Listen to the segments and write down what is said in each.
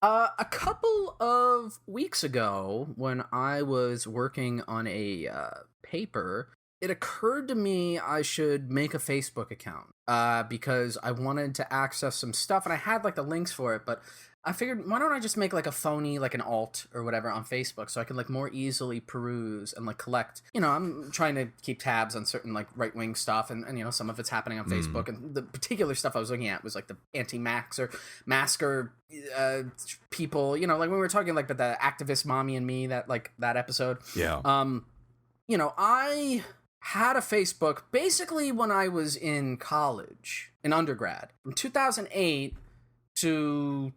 A couple of weeks ago, when I was working on a paper, it occurred to me I should make a Facebook account because I wanted to access some stuff, and I had like the links for it, but I figured, why don't I just make like a phony, like an alt or whatever on Facebook, so I can like more easily peruse and like collect. I'm trying to keep tabs on certain like right wing stuff, and some of it's happening on Facebook, and the particular stuff I was looking at was like the anti-max or masker people. Like when we were talking like about the activist mommy and me, that episode. Yeah. I had a Facebook basically when I was in college, in undergrad, from 2008 to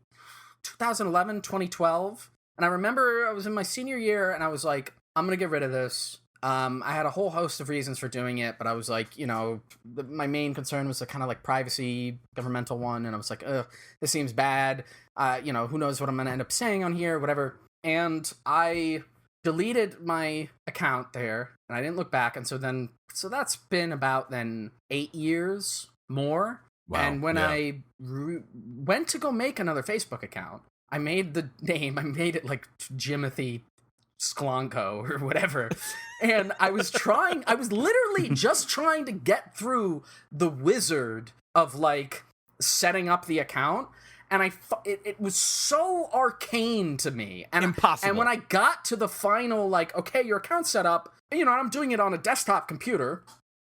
2011, 2012. And I remember I was in my senior year and I was like, I'm going to get rid of this. I had a whole host of reasons for doing it, but I was like, my main concern was the kind of like privacy, governmental one. And I was like, ugh, this seems bad. Who knows what I'm going to end up saying on here, whatever. And I deleted my account there and I didn't look back. And so that's been about 8 years more. Wow, and when I went to go make another Facebook account, I made the name, I made it like Jimothy Sklonko or whatever. And I was literally just trying to get through the wizard of like setting up the account. And it was so arcane to me. And impossible. And when I got to the final, like, okay, your account's set up, I'm doing it on a desktop computer,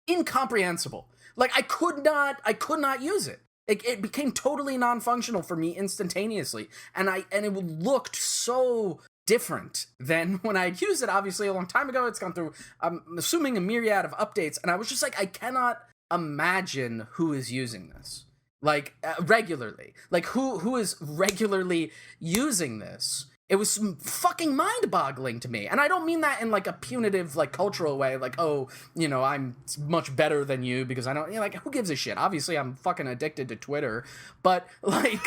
incomprehensible. Like, I could not use it. It became totally non-functional for me instantaneously. And it looked so different than when I'd used it, obviously, a long time ago. It's gone through, I'm assuming, a myriad of updates. And I was just like, I cannot imagine who is using this. Like, regularly. Like, who is regularly using this? It was fucking mind-boggling to me. And I don't mean that in, like, a punitive, like, cultural way. Like, oh, I'm much better than you because I don't... like, who gives a shit? Obviously, I'm fucking addicted to Twitter. But, like...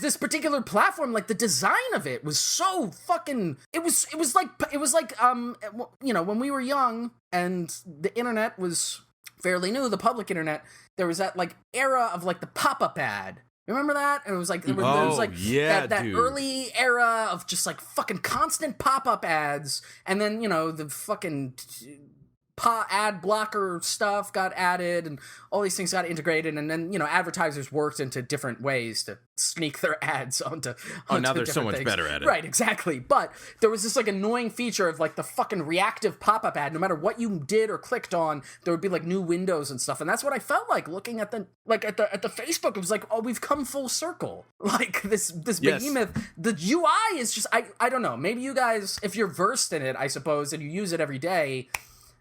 this particular platform, like, the design of it was so fucking... It was like, when we were young and the internet was fairly new, the public internet, there was that, like, era of, like, the pop-up ad. Remember that? And it was like, there was like that early era of just like fucking constant pop-up ads. And then, the fucking ad blocker stuff got added and all these things got integrated. And then, advertisers worked into different ways to sneak their ads onto now they're so much things. Better at it. Right, exactly. But there was this like annoying feature of like the fucking reactive pop-up ad. No matter what you did or clicked on, there would be like new windows and stuff. And that's what I felt like looking at the Facebook. It was like, oh, we've come full circle. Like this behemoth. The UI is just, I don't know. Maybe you guys, if you're versed in it, I suppose, and you use it every day,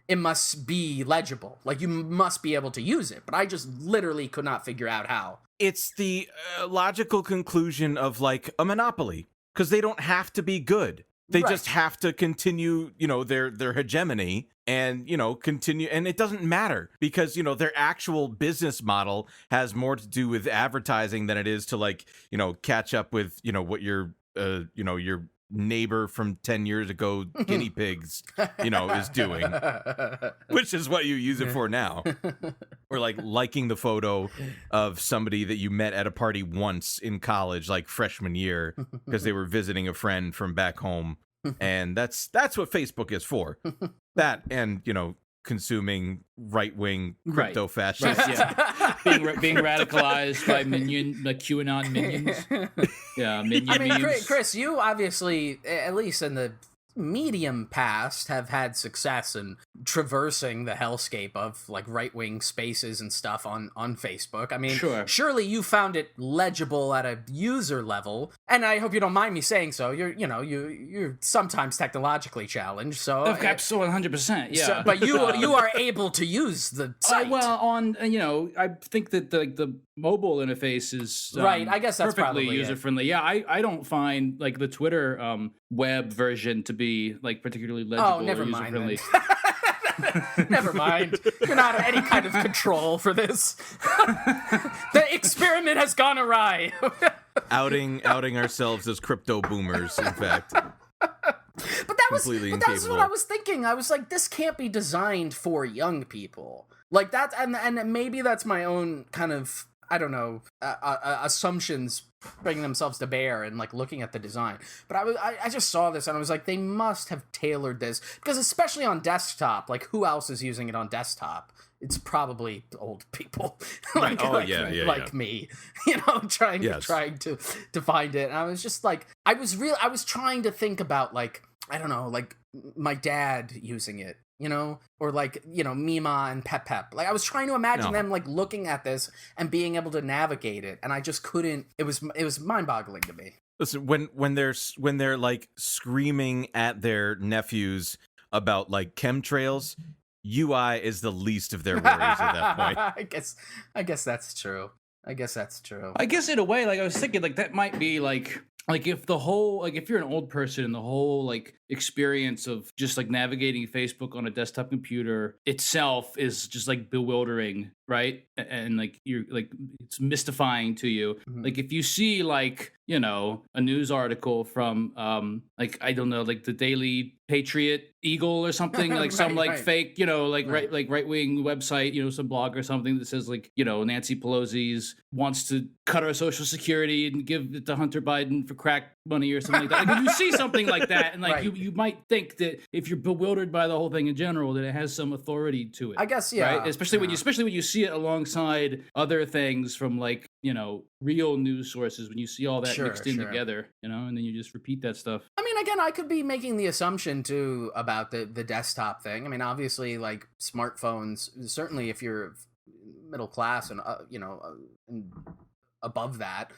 it must be legible. Like, you must be able to use it. But I just literally could not figure out how. It's the logical conclusion of, like, a monopoly. Because they don't have to be good. They just have to continue, their hegemony and, continue. And it doesn't matter because, their actual business model has more to do with advertising than it is to, like, catch up with, what your neighbor from 10 years ago, guinea pigs, is doing, which is what you use it for now. Or like liking the photo of somebody that you met at a party once in college, like freshman year, because they were visiting a friend from back home. And that's what Facebook is for. That and, consuming right-wing crypto fascists. Right, yeah. being radicalized by QAnon minions. Yeah, minion I mean, memes. Chris, you obviously, at least in the medium past, have had success in traversing the hellscape of like right-wing spaces and stuff on Facebook. I mean, surely you found it legible at a user level, and I hope you don't mind me saying so. You're sometimes technologically challenged, so absolutely 100%. Yeah, so, but you are able to use the site. I think that the mobile interface is right. I guess that's perfectly probably user friendly. Yeah, I don't find like the Twitter web version to be like particularly legible or user friendly. Never mind. You're not any kind of control for this. The experiment has gone awry. outing ourselves as crypto boomers, in fact. But that's what I was thinking. I was like, this can't be designed for young people. Like that, and maybe that's my own kind of, I don't know, assumptions bringing themselves to bear and like looking at the design. But I just saw this and I was like, they must have tailored this, because especially on desktop, like who else is using it on desktop? It's probably old people like me, trying to find it. And I was just like, I was trying to think about like, I don't know, like my dad using it, or like, Mima and Pep. Like I was trying to imagine them like looking at this and being able to navigate it, and I just couldn't. It was mind-boggling to me. Listen, when they're like screaming at their nephews about like chemtrails, UI is the least of their worries at that point. I guess that's true. I guess in a way, like I was thinking, like that might be like if the whole, like if you're an old person and the whole like experience of just like navigating Facebook on a desktop computer itself is just like bewildering, right? And like you're like, it's mystifying to you. Mm-hmm. Like if you see like, a news article from like, I don't know, like the Daily Patriot Eagle or something, like some like fake, right-wing website, some blog or something that says like, Nancy Pelosi's wants to cut our Social Security and give it to Hunter Biden for crack money or something like that. Like if you see something like that, and like you might think that if you're bewildered by the whole thing in general, that it has some authority to it. I guess, yeah. Right? Especially when you see it alongside other things from like, real news sources, when you see all that mixed in together, and then you just repeat that stuff. I mean, again, I could be making the assumption too about the desktop thing. I mean, obviously, like smartphones, certainly if you're middle class and and above that,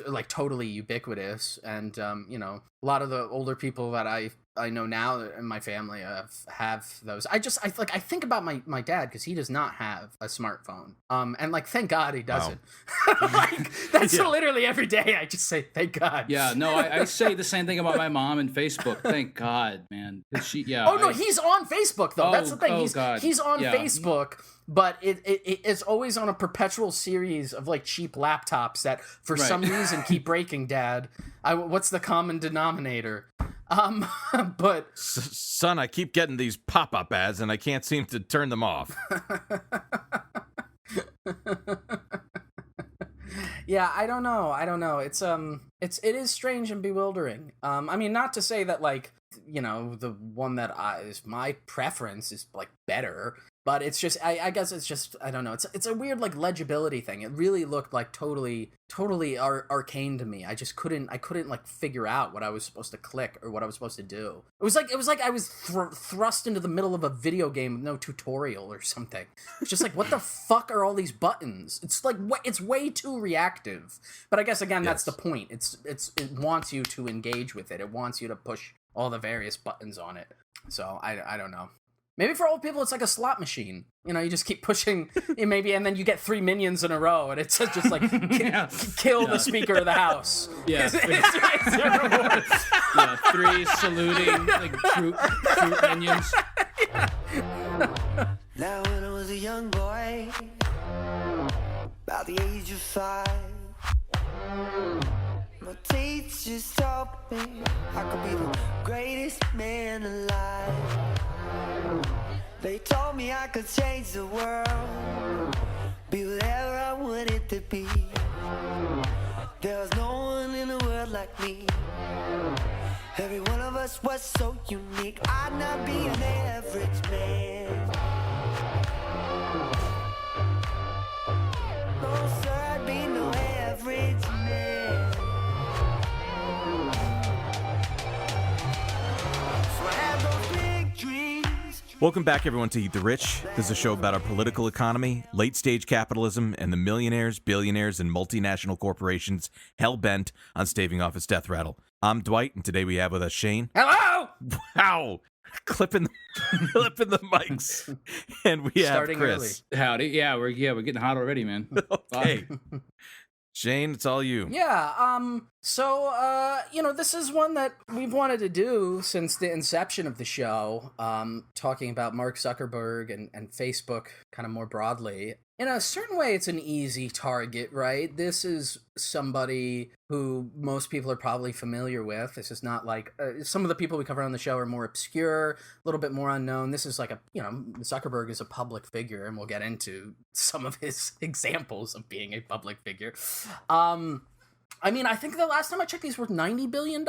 like totally ubiquitous, and a lot of the older people that I know now in my family have those. I think about my dad, because he does not have a smartphone, and like thank God he doesn't. Wow. Like that's literally every day I just say thank God. Yeah, no, I say the same thing about my mom and Facebook. Thank God, man. He's on Facebook though. That's the thing. He's on Facebook. But it's always on a perpetual series of like cheap laptops that for some reason keep breaking, Dad. What's the common denominator? But son, I keep getting these pop-up ads and I can't seem to turn them off. Yeah, I don't know. It is strange and bewildering. I mean, not to say that like, the one that is my preference is like better. But it's just, I guess it's just, I don't know. It's a weird like legibility thing. It really looked like totally arcane to me. I couldn't like figure out what I was supposed to click or what I was supposed to do. It was like I was thrust into the middle of a video game with no tutorial or something. It's just like, what the fuck are all these buttons? It's like, it's way too reactive. But I guess again, that's the point. It wants you to engage with it. It wants you to push all the various buttons on it. So I don't know. Maybe for old people, it's like a slot machine. You just keep pushing, maybe, and then you get 3 minions in a row, and it's just like, kill the Speaker of the House. Yeah. It's your reward. 3 saluting, like, troop minions. Now when I was a young boy, about the age of 5, my teachers taught me I could be the greatest man alive. They told me I could change the world, be whatever I wanted to be. There was no one in the world like me. Every one of us was so unique. I'd not be an average man. No, sir, I'd be no average man. So I had those big dreams. Welcome back, everyone, to Eat the Rich. This is a show about our political economy, late-stage capitalism, and the millionaires, billionaires, and multinational corporations hell-bent on staving off its death rattle. I'm Dwight, and today we have with us Shane. Hello! Wow! Clipping the mics. And we have Chris. Early. Howdy. Yeah, we're getting hot already, man. Okay. Shane, it's all you. Yeah, so, this is one that we've wanted to do since the inception of the show, talking about Mark Zuckerberg and Facebook kind of more broadly. In a certain way, it's an easy target, right? This is somebody who most people are probably familiar with. This is not like, some of the people we cover on the show are more obscure, a little bit more unknown. This is like Zuckerberg is a public figure, and we'll get into some of his examples of being a public figure. I mean, I think the last time I checked, these were $90 billion.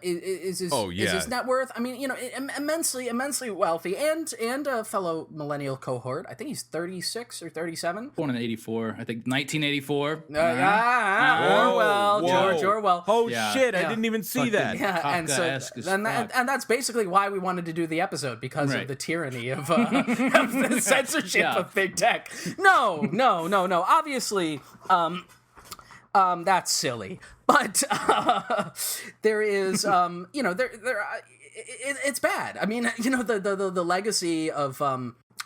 Is his net worth? I mean, immensely wealthy, and a fellow millennial cohort. I think he's 36 or 37. Born in 84, I think 1984. Orwell, George Orwell. Oh Yeah. shit! I Yeah. didn't even see Fucking- that. Yeah, and so Kafkaesque as and fuck. that's basically why we wanted to do the episode, because Right. of the tyranny of the censorship Yeah. of big tech. No. Obviously, that's silly, but there is, it's bad. I mean, the legacy of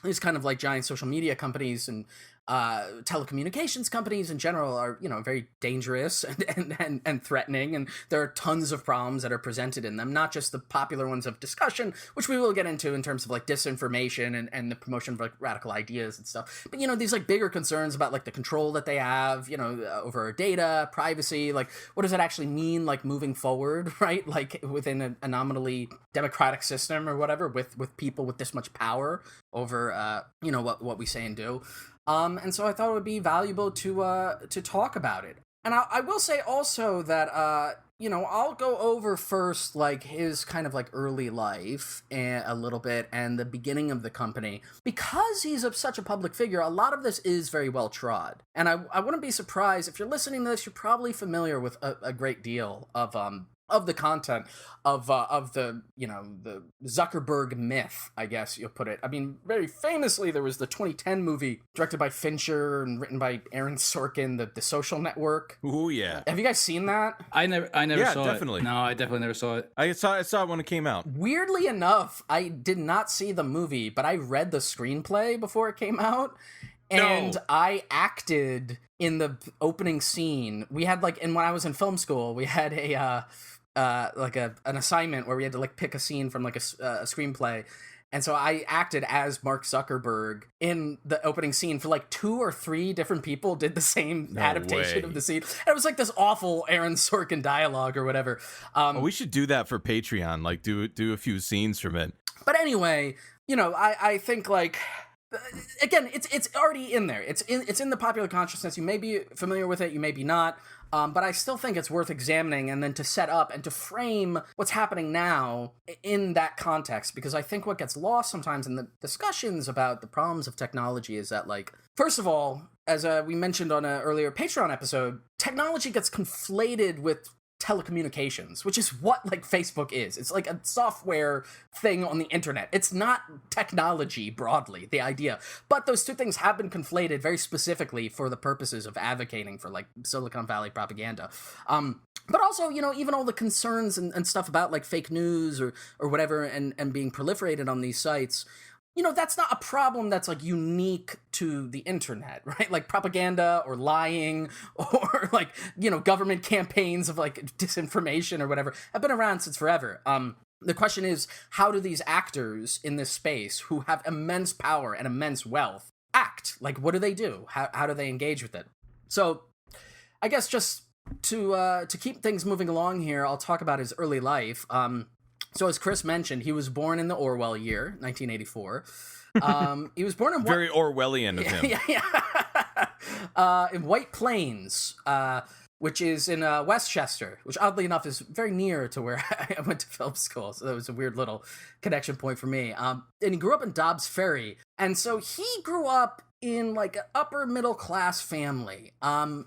these kind of like giant social media companies and telecommunications companies in general are, very dangerous and threatening, and there are tons of problems that are presented in them, not just the popular ones of discussion, which we will get into in terms of like disinformation and the promotion of like radical ideas and stuff, but these like bigger concerns about like the control that they have, over our data, privacy, like what does it actually mean like moving forward, right? Like within a nominally democratic system or whatever, with people with this much power over what we say and do. And so I thought it would be valuable to talk about it. And I will say also that, I'll go over first, like, his kind of, like, early life a little bit and the beginning of the company. Because he's such a public figure, a lot of this is very well trod. And I wouldn't be surprised, if you're listening to this, you're probably familiar with a great deal of the content of the the Zuckerberg myth, I guess you'll put it. I mean, very famously, there was the 2010 movie directed by Fincher and written by Aaron Sorkin, the Social Network. Ooh, yeah. Have you guys seen that? I never Yeah, saw definitely. it. No, I definitely never saw it. I saw it when it came out. Weirdly enough, I did not see the movie, but I read the screenplay before it came out. And No. I acted in the opening scene. We had when I was in film school, we had an assignment where we had to like pick a scene from like a screenplay, and so I acted as Mark Zuckerberg in the opening scene for like 2 or 3 different people did the same adaptation way. of the scene, and it was like this awful Aaron Sorkin dialogue or whatever. We should do that for Patreon. Like do a few scenes from it. But anyway, I think like. Again, it's already in there. It's in the popular consciousness. You may be familiar with it, you may be not. But I still think it's worth examining and then to set up and to frame what's happening now in that context. Because I think what gets lost sometimes in the discussions about the problems of technology is that, like, first of all, as we mentioned on an earlier Patreon episode, technology gets conflated with telecommunications, which is what like Facebook is. It's like a software thing on the internet. It's not technology broadly, the idea. But those two things have been conflated very specifically for the purposes of advocating for like Silicon Valley propaganda. But also, even all the concerns and stuff about like fake news or whatever and being proliferated on these sites, that's not a problem that's like unique to the internet, right? Like propaganda or lying or like, government campaigns of like disinformation or whatever have been around since forever. The question is, how do these actors in this space who have immense power and immense wealth act? Like, what do they do? How do they engage with it? So I guess just to keep things moving along here, I'll talk about his early life. So as Chris mentioned, he was born in the Orwell year, 1984. He was born in Very Orwellian of him. in White Plains, which is in Westchester, which oddly enough is very near to where I went to film school. So that was a weird little connection point for me. And he grew up in Dobbs Ferry. And so he grew up in like an upper middle class family.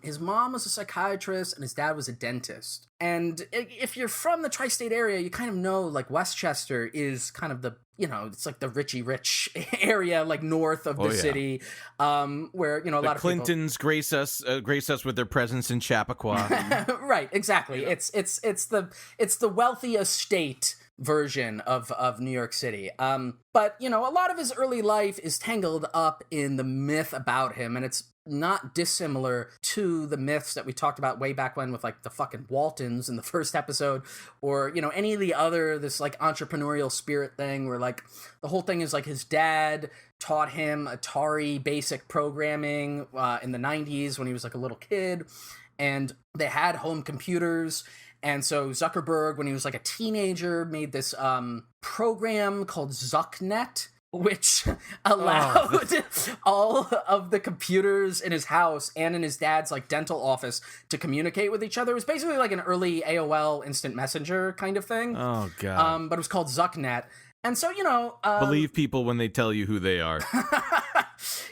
His mom was a psychiatrist and his dad was a dentist. And if you're from the tri-state area, you kind of know like Westchester is kind of the, it's like the richy rich area, like north of the city, where, a lot of Clintons grace us with their presence in Chappaqua. Right, exactly. Yeah. It's the wealthy estate version of New York City. But, a lot of his early life is tangled up in the myth about him, and it's not dissimilar to the myths that we talked about way back when with like the fucking Waltons in the first episode, or any of the other this like entrepreneurial spirit thing where like the whole thing is like his dad taught him Atari basic programming in the 90s when he was like a little kid, and they had home computers. And so Zuckerberg, when he was like a teenager, made this program called ZuckNet, which allowed all of the computers in his house and in his dad's like dental office to communicate with each other. It was basically like an early AOL instant messenger kind of thing. Oh god. But it was called Zucknet. And so, Believe people when they tell you who they are.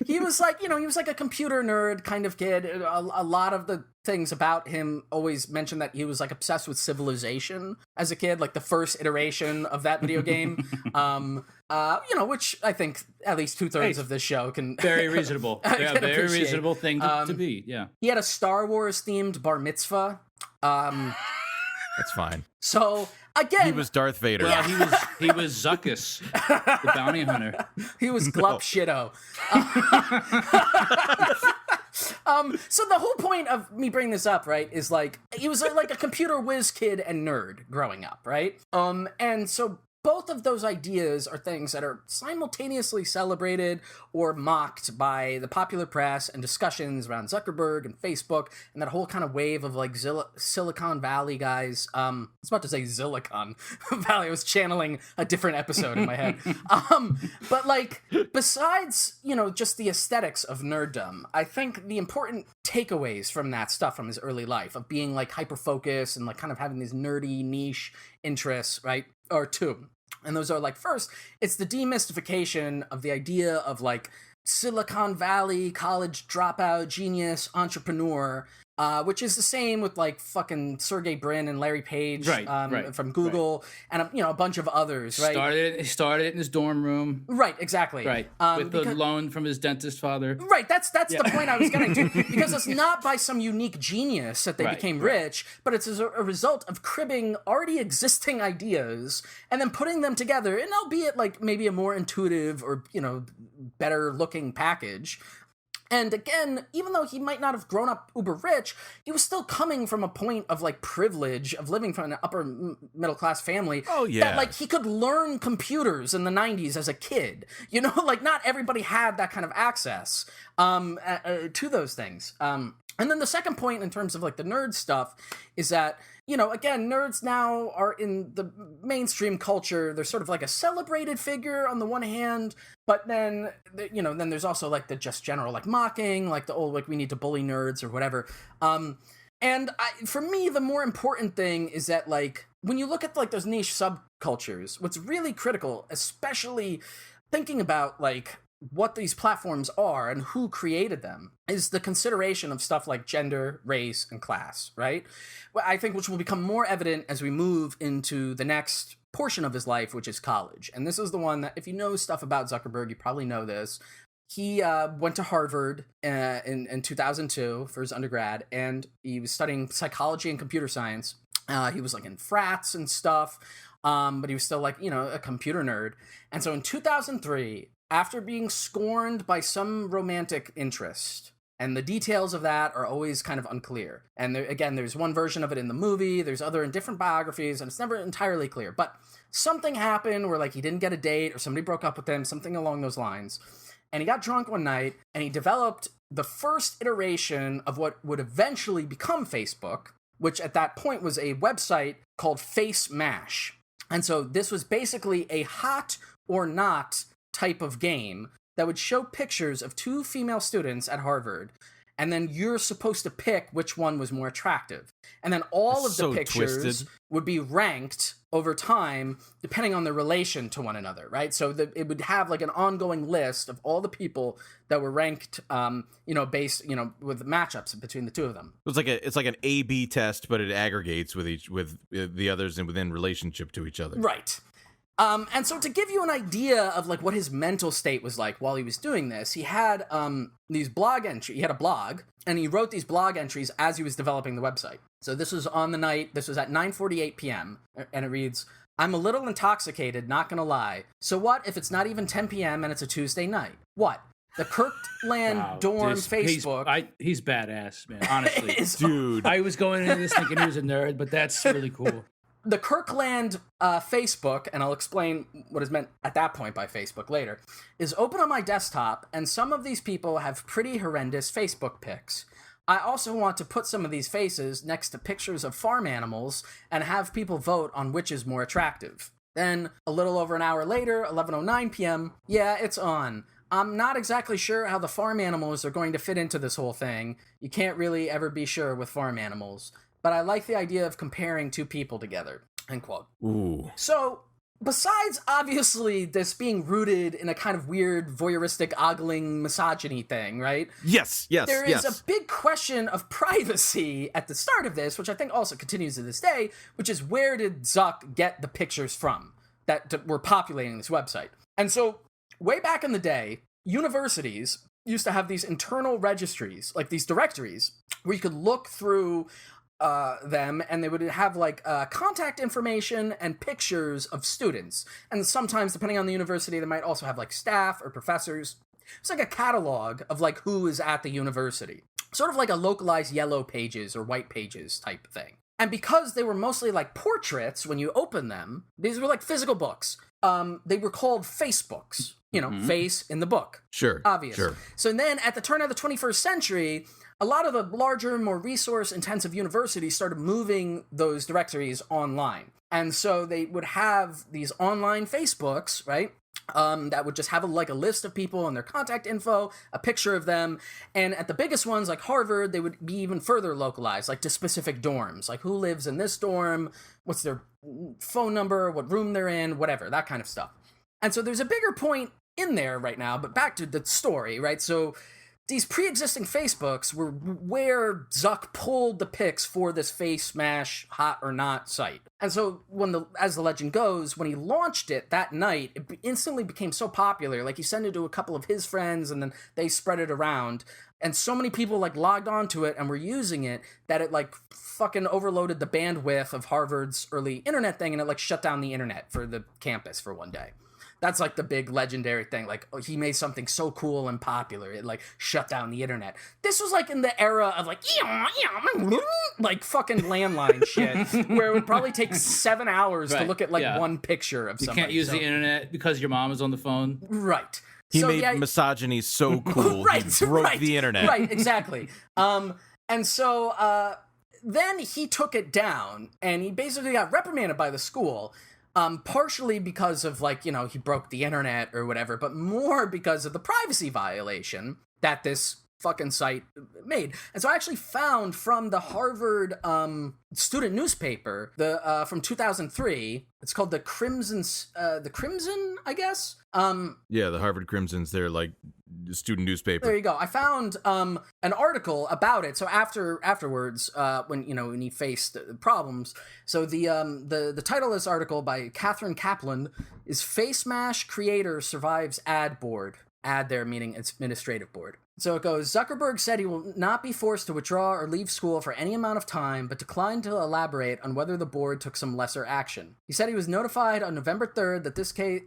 he was like, he was like a computer nerd kind of kid. A lot of the things about him always mentioned that he was like obsessed with Civilization as a kid, like the first iteration of that video game. Which I think at least 2/3 of this show can very reasonable. Yeah, very appreciate. reasonable thing to be. Yeah. He had a Star Wars themed bar mitzvah. That's fine. So again, He was Darth Vader. Well, he was Zuckus, the bounty hunter. he was Glup Shitto. So the whole point of me bringing this up, right, is like he was like a computer whiz kid and nerd growing up, right? And so both of those ideas are things that are simultaneously celebrated or mocked by the popular press and discussions around Zuckerberg and Facebook and that whole kind of wave of like Silicon Valley guys. I was about to say Silicon Valley. I was channeling a different episode in my head. But like, besides, just the aesthetics of nerddom, I think the important takeaways from that stuff from his early life of being like hyper-focused and like kind of having these nerdy niche interests, right, are two. And those are like, first, it's the demystification of the idea of like Silicon Valley, college dropout, genius, entrepreneur, which is the same with like fucking Sergey Brin and Larry Page from Google and a bunch of others, right? He started it in his dorm room. Right, exactly. Right, with the loan from his dentist father. Right, that's the point I was getting to. Because it's not by some unique genius that they became rich, but it's as a result of cribbing already existing ideas and then putting them together, and albeit like maybe a more intuitive or, better looking package. And again, even though he might not have grown up uber rich, he was still coming from a point of like privilege of living from an upper middle class family. Oh yeah, that like he could learn computers in the 90s as a kid. Like not everybody had that kind of access to those things. And then the second point in terms of like the nerd stuff is that, again, nerds now are in the mainstream culture. They're sort of like a celebrated figure on the one hand, but then, then there's also like the just general like mocking, like the old, like we need to bully nerds or whatever. For me, the more important thing is that like, when you look at like those niche subcultures, what's really critical, especially thinking about like what these platforms are and who created them, is the consideration of stuff like gender, race, and class, right? Well, I think which will become more evident as we move into the next portion of his life, which is college. And this is the one that, if you know stuff about Zuckerberg, you probably know this. He went to Harvard in 2002 for his undergrad, and he was studying psychology and computer science. He was like in frats and stuff, but he was still like, a computer nerd. And so in 2003, after being scorned by some romantic interest, and the details of that are always kind of unclear. And there's one version of it in the movie, there's other in different biographies, and it's never entirely clear. But something happened where like he didn't get a date, or somebody broke up with him, something along those lines. And he got drunk one night, and he developed the first iteration of what would eventually become Facebook, which at that point was a website called Face Mash. And so this was basically a hot or not type of game that would show pictures of two female students at Harvard, and then you're supposed to pick which one was more attractive. And then all of the pictures twisted. Would be ranked over time depending on their relation to one another, right? So it would have like an ongoing list of all the people that were ranked, based, with matchups between the two of them. It's like an A/B test, but it aggregates with the others and within relationship to each other. Right. And so to give you an idea of like what his mental state was like while he was doing this, he had these blog entries. He had a blog, and he wrote these blog entries as he was developing the website. So this was on the night. This was at 9:48 p.m. and it reads, "I'm a little intoxicated, not gonna lie. So what if it's not even 10 p.m. and it's a Tuesday night? What? The Kirkland dorm Facebook." He's badass, man. Honestly, dude. I was going into this thinking he was a nerd, but that's really cool. The Kirkland Facebook, and I'll explain what is meant at that point by Facebook later, is open on my desktop, and some of these people have pretty horrendous Facebook pics. I also want to put some of these faces next to pictures of farm animals and have people vote on which is more attractive. Then, a little over an hour later, 11:09 p.m., yeah, it's on. I'm not exactly sure how the farm animals are going to fit into this whole thing. You can't really ever be sure with farm animals. But I like the idea of comparing two people together. End quote. Ooh. So, besides obviously this being rooted in a kind of weird voyeuristic ogling misogyny thing, right? Yes. There is a big question of privacy at the start of this, which I think also continues to this day, which is where did Zuck get the pictures from that were populating this website? And so, way back in the day, universities used to have these internal registries, like these directories, where you could look through them, and they would have like contact information and pictures of students. And sometimes, depending on the university, they might also have like staff or professors. It's like a catalog of like who is at the university. Sort of like a localized Yellow Pages or White Pages type thing. And because they were mostly like portraits when you open them, these were like physical books. They were called Facebooks. You know, face in the book. Sure. Obvious. Sure. So then at the turn of the 21st century, a lot of the larger, more resource-intensive universities started moving those directories online. And so they would have these online Facebooks, right? That would just have a list of people and their contact info, a picture of them. And at the biggest ones, like Harvard, they would be even further localized, like to specific dorms, like who lives in this dorm, what's their phone number, what room they're in, whatever, that kind of stuff. And so there's a bigger point in there right now, but back to the story, right? So these pre-existing Facebooks were where Zuck pulled the pics for this Face Smash Hot or Not site. And so as the legend goes, when he launched it that night, it instantly became so popular. Like he sent it to a couple of his friends and then they spread it around. And so many people like logged onto it and were using it that it like fucking overloaded the bandwidth of Harvard's early internet thing, and it like shut down the internet for the campus for one day. That's like the big legendary thing. Like, oh, he made something so cool and popular, it like shut down the internet. This was like in the era of like fucking landline shit, where it would probably take 7 hours to look at like one picture of somebody. You can't use the internet because your mom is on the phone. Right. He made misogyny so cool, right, he broke the internet. Right, exactly. And so then he took it down, and he basically got reprimanded by the school. Partially because of, like, you know, he broke the internet or whatever, but more because of the privacy violation that this fucking site made. And so I actually found from the Harvard student newspaper, from 2003, it's called the Crimson, I guess? Yeah, the Harvard Crimson's their, like, student newspaper. There you go. I found an article about it. So afterwards, when he faced problems, so the title of this article by Catherine Kaplan is "Face Mash Creator Survives Ad Board." Ad there meaning its administrative board. So it goes, Zuckerberg said he will not be forced to withdraw or leave school for any amount of time, but declined to elaborate on whether the board took some lesser action. He said he was notified on November 3rd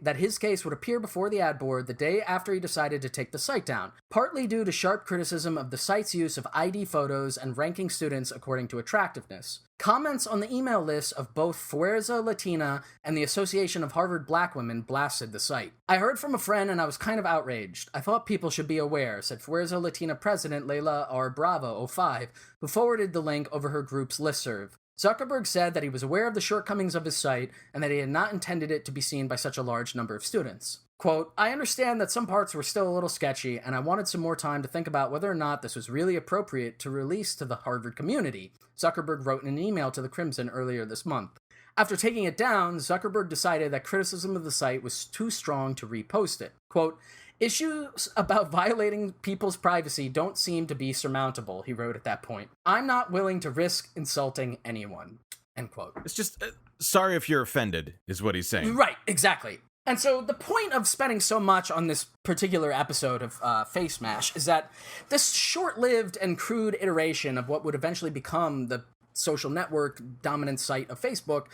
that his case would appear before the ad board the day after he decided to take the site down, partly due to sharp criticism of the site's use of ID photos and ranking students according to attractiveness. Comments on the email lists of both Fuerza Latina and the Association of Harvard Black Women blasted the site. I heard from a friend and I was kind of outraged. I thought people should be aware, said Fuerza Latina president Layla R. Bravo, 05, who forwarded the link over her group's listserv. Zuckerberg said that he was aware of the shortcomings of his site and that he had not intended it to be seen by such a large number of students. Quote, I understand that some parts were still a little sketchy, and I wanted some more time to think about whether or not this was really appropriate to release to the Harvard community, Zuckerberg wrote in an email to the Crimson earlier this month. After taking it down, Zuckerberg decided that criticism of the site was too strong to repost it. Quote, issues about violating people's privacy don't seem to be surmountable, he wrote at that point. I'm not willing to risk insulting anyone. End quote. It's just, sorry if you're offended, is what he's saying. Right, exactly. And so the point of spending so much on this particular episode of Face Mash is that this short-lived and crude iteration of what would eventually become the social network dominant site of Facebook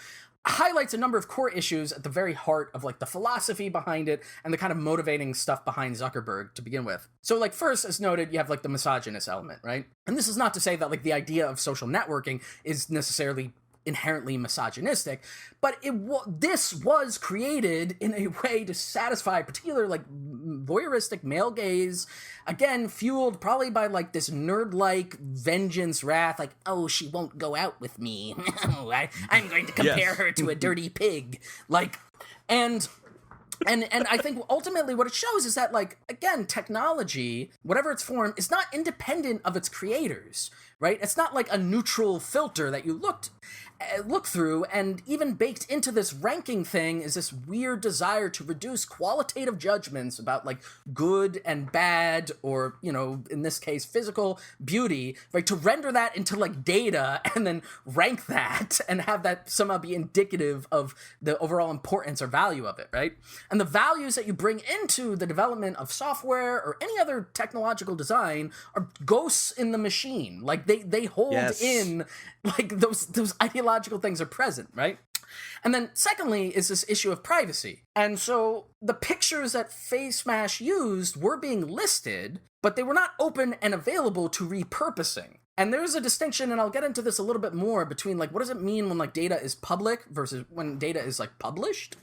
highlights a number of core issues at the very heart of like the philosophy behind it and the kind of motivating stuff behind Zuckerberg to begin with. So like first, as noted, you have like the misogynist element, right? And this is not to say that like the idea of social networking is necessarily inherently misogynistic, but this was created in a way to satisfy particular like voyeuristic male gaze, again, fueled probably by like this nerd-like vengeance wrath, like, oh, she won't go out with me. I'm going to compare her to a dirty pig. Like, and I think ultimately what it shows is that, like, again, technology, whatever its form, is not independent of its creators, right? It's not like a neutral filter that you look through, and even baked into this ranking thing is this weird desire to reduce qualitative judgments about, like, good and bad, or, you know, in this case, physical beauty, right? To render that into, like, data and then rank that and have that somehow be indicative of the overall importance or value of it, right? And the values that you bring into the development of software or any other technological design are ghosts in the machine. Like, they hold in, like, those ideological things are present, right? And then secondly is this issue of privacy. And so the pictures that FaceMash used were being listed, but they were not open and available to repurposing. And there's a distinction, and I'll get into this a little bit more, between, like, what does it mean when, like, data is public versus when data is, like, published?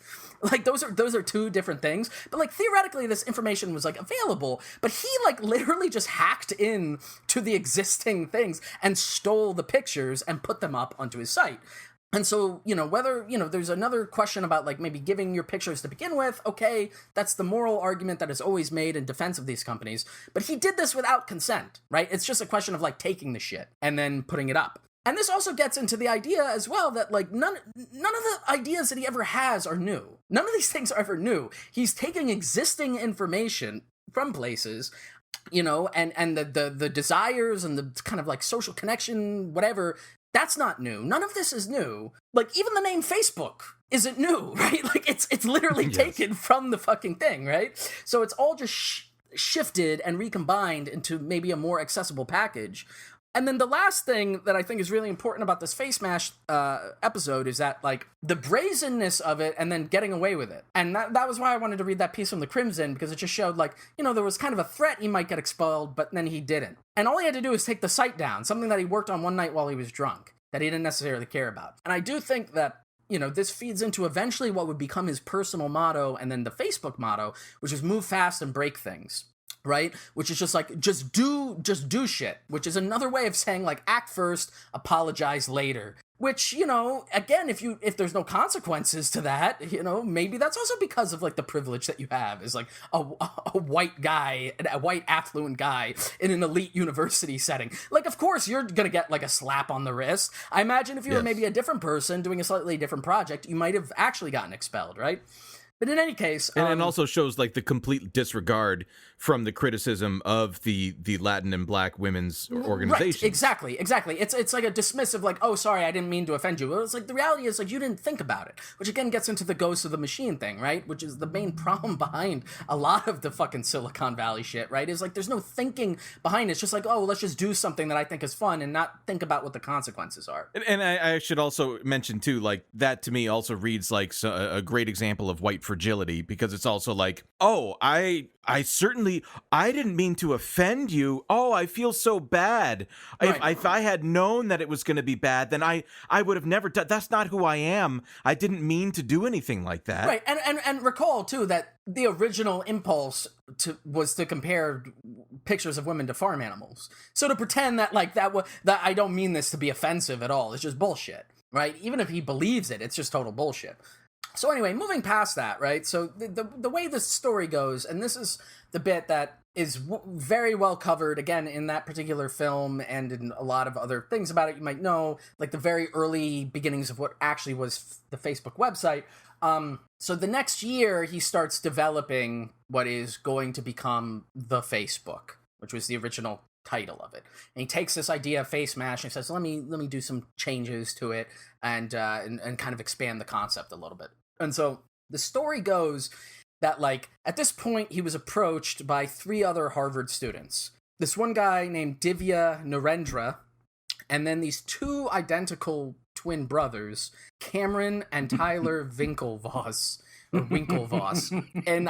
Like, those are two different things. But, like, theoretically, this information was, like, available, but he, like, literally just hacked in to the existing things and stole the pictures and put them up onto his site. And so, you know, whether, you know, there's another question about, like, maybe giving your pictures to begin with. Okay, that's the moral argument that is always made in defense of these companies. But he did this without consent, right? It's just a question of, like, taking the shit and then putting it up. And this also gets into the idea as well that, like, none of the ideas that he ever has are new. None of these things are ever new. He's taking existing information from places, you know, and the desires and the kind of, like, social connection, whatever. That's not new. None of this is new. Like, even the name Facebook isn't new, right? Like, it's literally taken from the fucking thing, right? So it's all just shifted and recombined into maybe a more accessible package. And then the last thing that I think is really important about this FaceMash episode is that, like, the brazenness of it and then getting away with it. And that was why I wanted to read that piece from the Crimson, because it just showed, like, you know, there was kind of a threat he might get expelled, but then he didn't. And all he had to do was take the site down, something that he worked on one night while he was drunk, that he didn't necessarily care about. And I do think that, you know, this feeds into eventually what would become his personal motto and then the Facebook motto, which is move fast and break things. Right? Which is just like, just do shit, which is another way of saying, like, act first, apologize later. Which, you know, again, if there's no consequences to that, you know, maybe that's also because of, like, the privilege that you have is, like, a white guy, a white affluent guy in an elite university setting. Like, of course, you're gonna get, like, a slap on the wrist. I imagine if you were maybe a different person doing a slightly different project, you might have actually gotten expelled, right? But in any case... And it also shows, like, the complete disregard from the criticism of the Latin and Black women's organizations. Right, exactly. It's like a dismissive, like, oh, sorry, I didn't mean to offend you. Well, it's like, the reality is, like, you didn't think about it. Which, again, gets into the ghost of the machine thing, right? Which is the main problem behind a lot of the fucking Silicon Valley shit, right? Is, like, there's no thinking behind it. It's just like, oh, let's just do something that I think is fun and not think about what the consequences are. And I should also mention, too, like, that to me also reads like a great example of white fragility, because it's also like, oh, I didn't mean to offend you. Oh, I feel so bad. Right. If I had known that it was going to be bad, then I would have never done. That's not who I am. I didn't mean to do anything like that. Right, and recall too that the original impulse was to compare pictures of women to farm animals. So to pretend that, like, that I don't mean this to be offensive at all, it's just bullshit, right? Even if he believes it, it's just total bullshit. So anyway, moving past that, right? So the way this story goes, and this is the bit that is very well covered, again, in that particular film and in a lot of other things about it you might know, like the very early beginnings of what actually was the Facebook website. So the next year, he starts developing what is going to become the Facebook, which was the original title of it. And he takes this idea of FaceMash and says, let me do some changes to it and kind of expand the concept a little bit. And so the story goes that, like, at this point, he was approached by 3 other Harvard students. This one guy named Divya Narendra, and then these 2 identical twin brothers, Cameron and Tyler Winklevoss. Or Winklevoss. And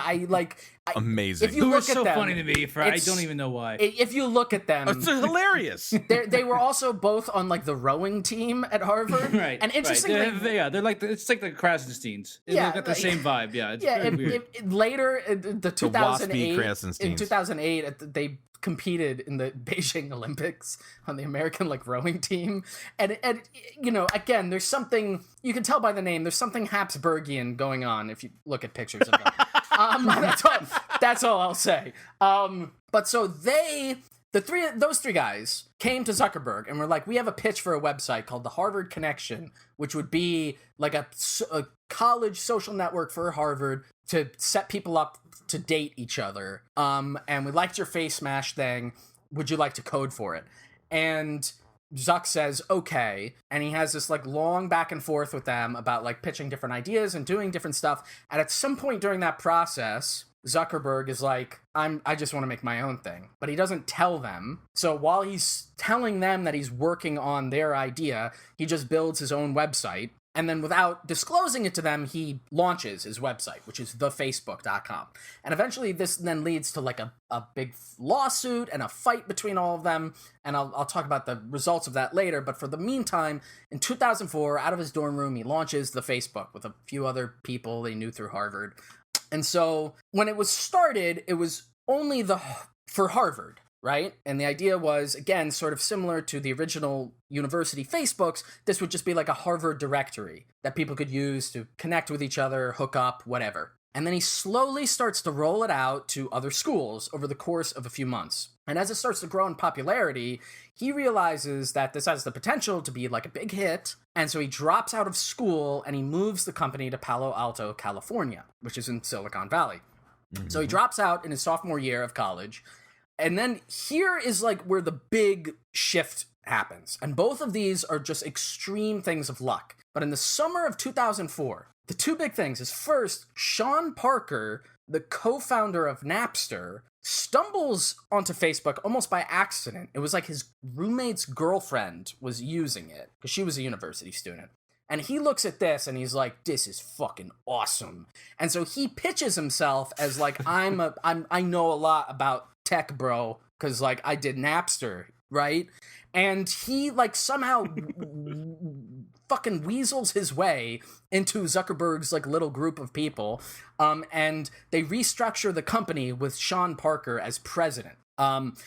amazing. If you Who look is at so them, funny to me I it's- don't even know why. if you look at them, It's hilarious. they were also both on like the rowing team at Harvard. Right. And interestingly, Right. They're like it's like the Krasensteins. Yeah, They've got the like- same vibe. Yeah, it's yeah, very weird. later the 2008 Krasensteins. in 2008 they competed in the Beijing Olympics on the American like rowing team, and you know, again, there's something you can tell by the name. There's something Habsburgian going on if you look at pictures of them. That's all I'll say. But so those three guys came to Zuckerberg and were like, we have a pitch for a website called the Harvard Connection, which would be like a college social network for Harvard to set people up to date each other. And we liked your face smash thing. Would you like to code for it? And Zuck says, okay. And he has this like long back and forth with them about like pitching different ideas and doing different stuff. And at some point during that process, Zuckerberg is like, I just want to make my own thing. But he doesn't tell them. So while he's telling them that he's working on their idea, he just builds his own website. And then without disclosing it to them, he launches his website, which is thefacebook.com. And eventually this then leads to like a big lawsuit and a fight between all of them. And I'll talk about the results of that later. But for the meantime, in 2004, out of his dorm room, he launches the Facebook with a few other people they knew through Harvard. And so when it was started, it was only for Harvard. Right? And the idea was, again, sort of similar to the original university Facebooks, this would just be like a Harvard directory that people could use to connect with each other, hook up, whatever. And then he slowly starts to roll it out to other schools over the course of a few months. And as it starts to grow in popularity, he realizes that this has the potential to be like a big hit. And so he drops out of school and he moves the company to Palo Alto, California, which is in Silicon Valley. Mm-hmm. So he drops out in his sophomore year of college. And then here is like where the big shift happens. And both of these are just extreme things of luck. But in the summer of 2004, the two big things is first, Sean Parker, the co-founder of Napster, stumbles onto Facebook almost by accident. It was like his roommate's girlfriend was using it because she was a university student. And he looks at this and he's like, this is fucking awesome. And so he pitches himself as like, I know a lot about tech, bro, because like I did Napster, right? And he like somehow fucking weasels his way into Zuckerberg's like little group of people, and they restructure the company with Sean Parker as president. And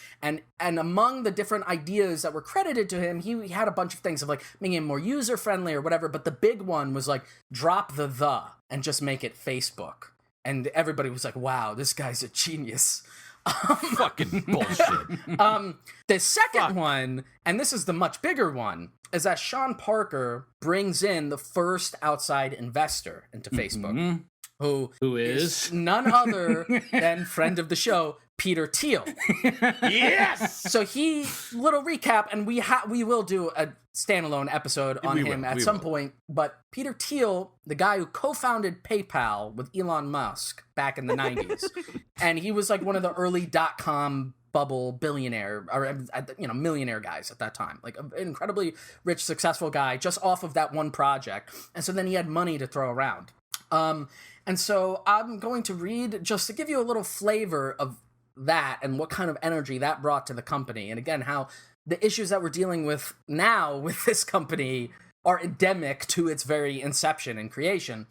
among the different ideas that were credited to him, he had a bunch of things of like making it more user friendly or whatever. But the big one was like drop the and just make it Facebook. And everybody was like, wow, this guy's a genius. Fucking bullshit. The second one, and this is the much bigger one, is that Sean Parker brings in the first outside investor into Facebook, who is none other than friend of the show, Peter Thiel. Yes! So little recap, and we will do a standalone episode on him at some point, but Peter Thiel, the guy who co-founded PayPal with Elon Musk back in the 90s, and he was like one of the early .com bubble billionaire, or millionaire guys at that time, like an incredibly rich, successful guy just off of that one project, and so then he had money to throw around. And so I'm going to read, just to give you a little flavor of that and what kind of energy that brought to the company, and again, how the issues that we're dealing with now with this company are endemic to its very inception and creation.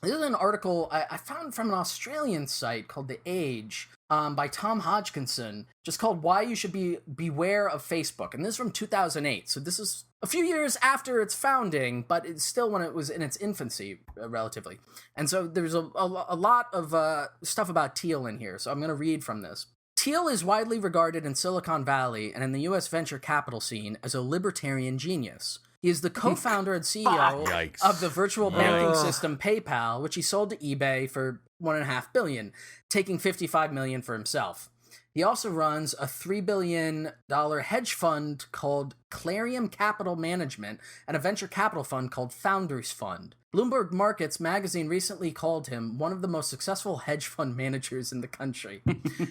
This is an article I found from an Australian site called The Age, by Tom Hodgkinson, just called Why You Should Beware of Facebook. And this is from 2008. So this is a few years after its founding, but it's still when it was in its infancy, relatively. And so there's a lot of stuff about Thiel in here. So I'm going to read from this. Thiel is widely regarded in Silicon Valley and in the U.S. venture capital scene as a libertarian genius. He is the co-founder and CEO of the virtual banking system PayPal, which he sold to eBay for $1.5 billion, taking $55 million for himself. He also runs a $3 billion hedge fund called Clarium Capital Management and a venture capital fund called Founders Fund. Bloomberg Markets magazine recently called him one of the most successful hedge fund managers in the country.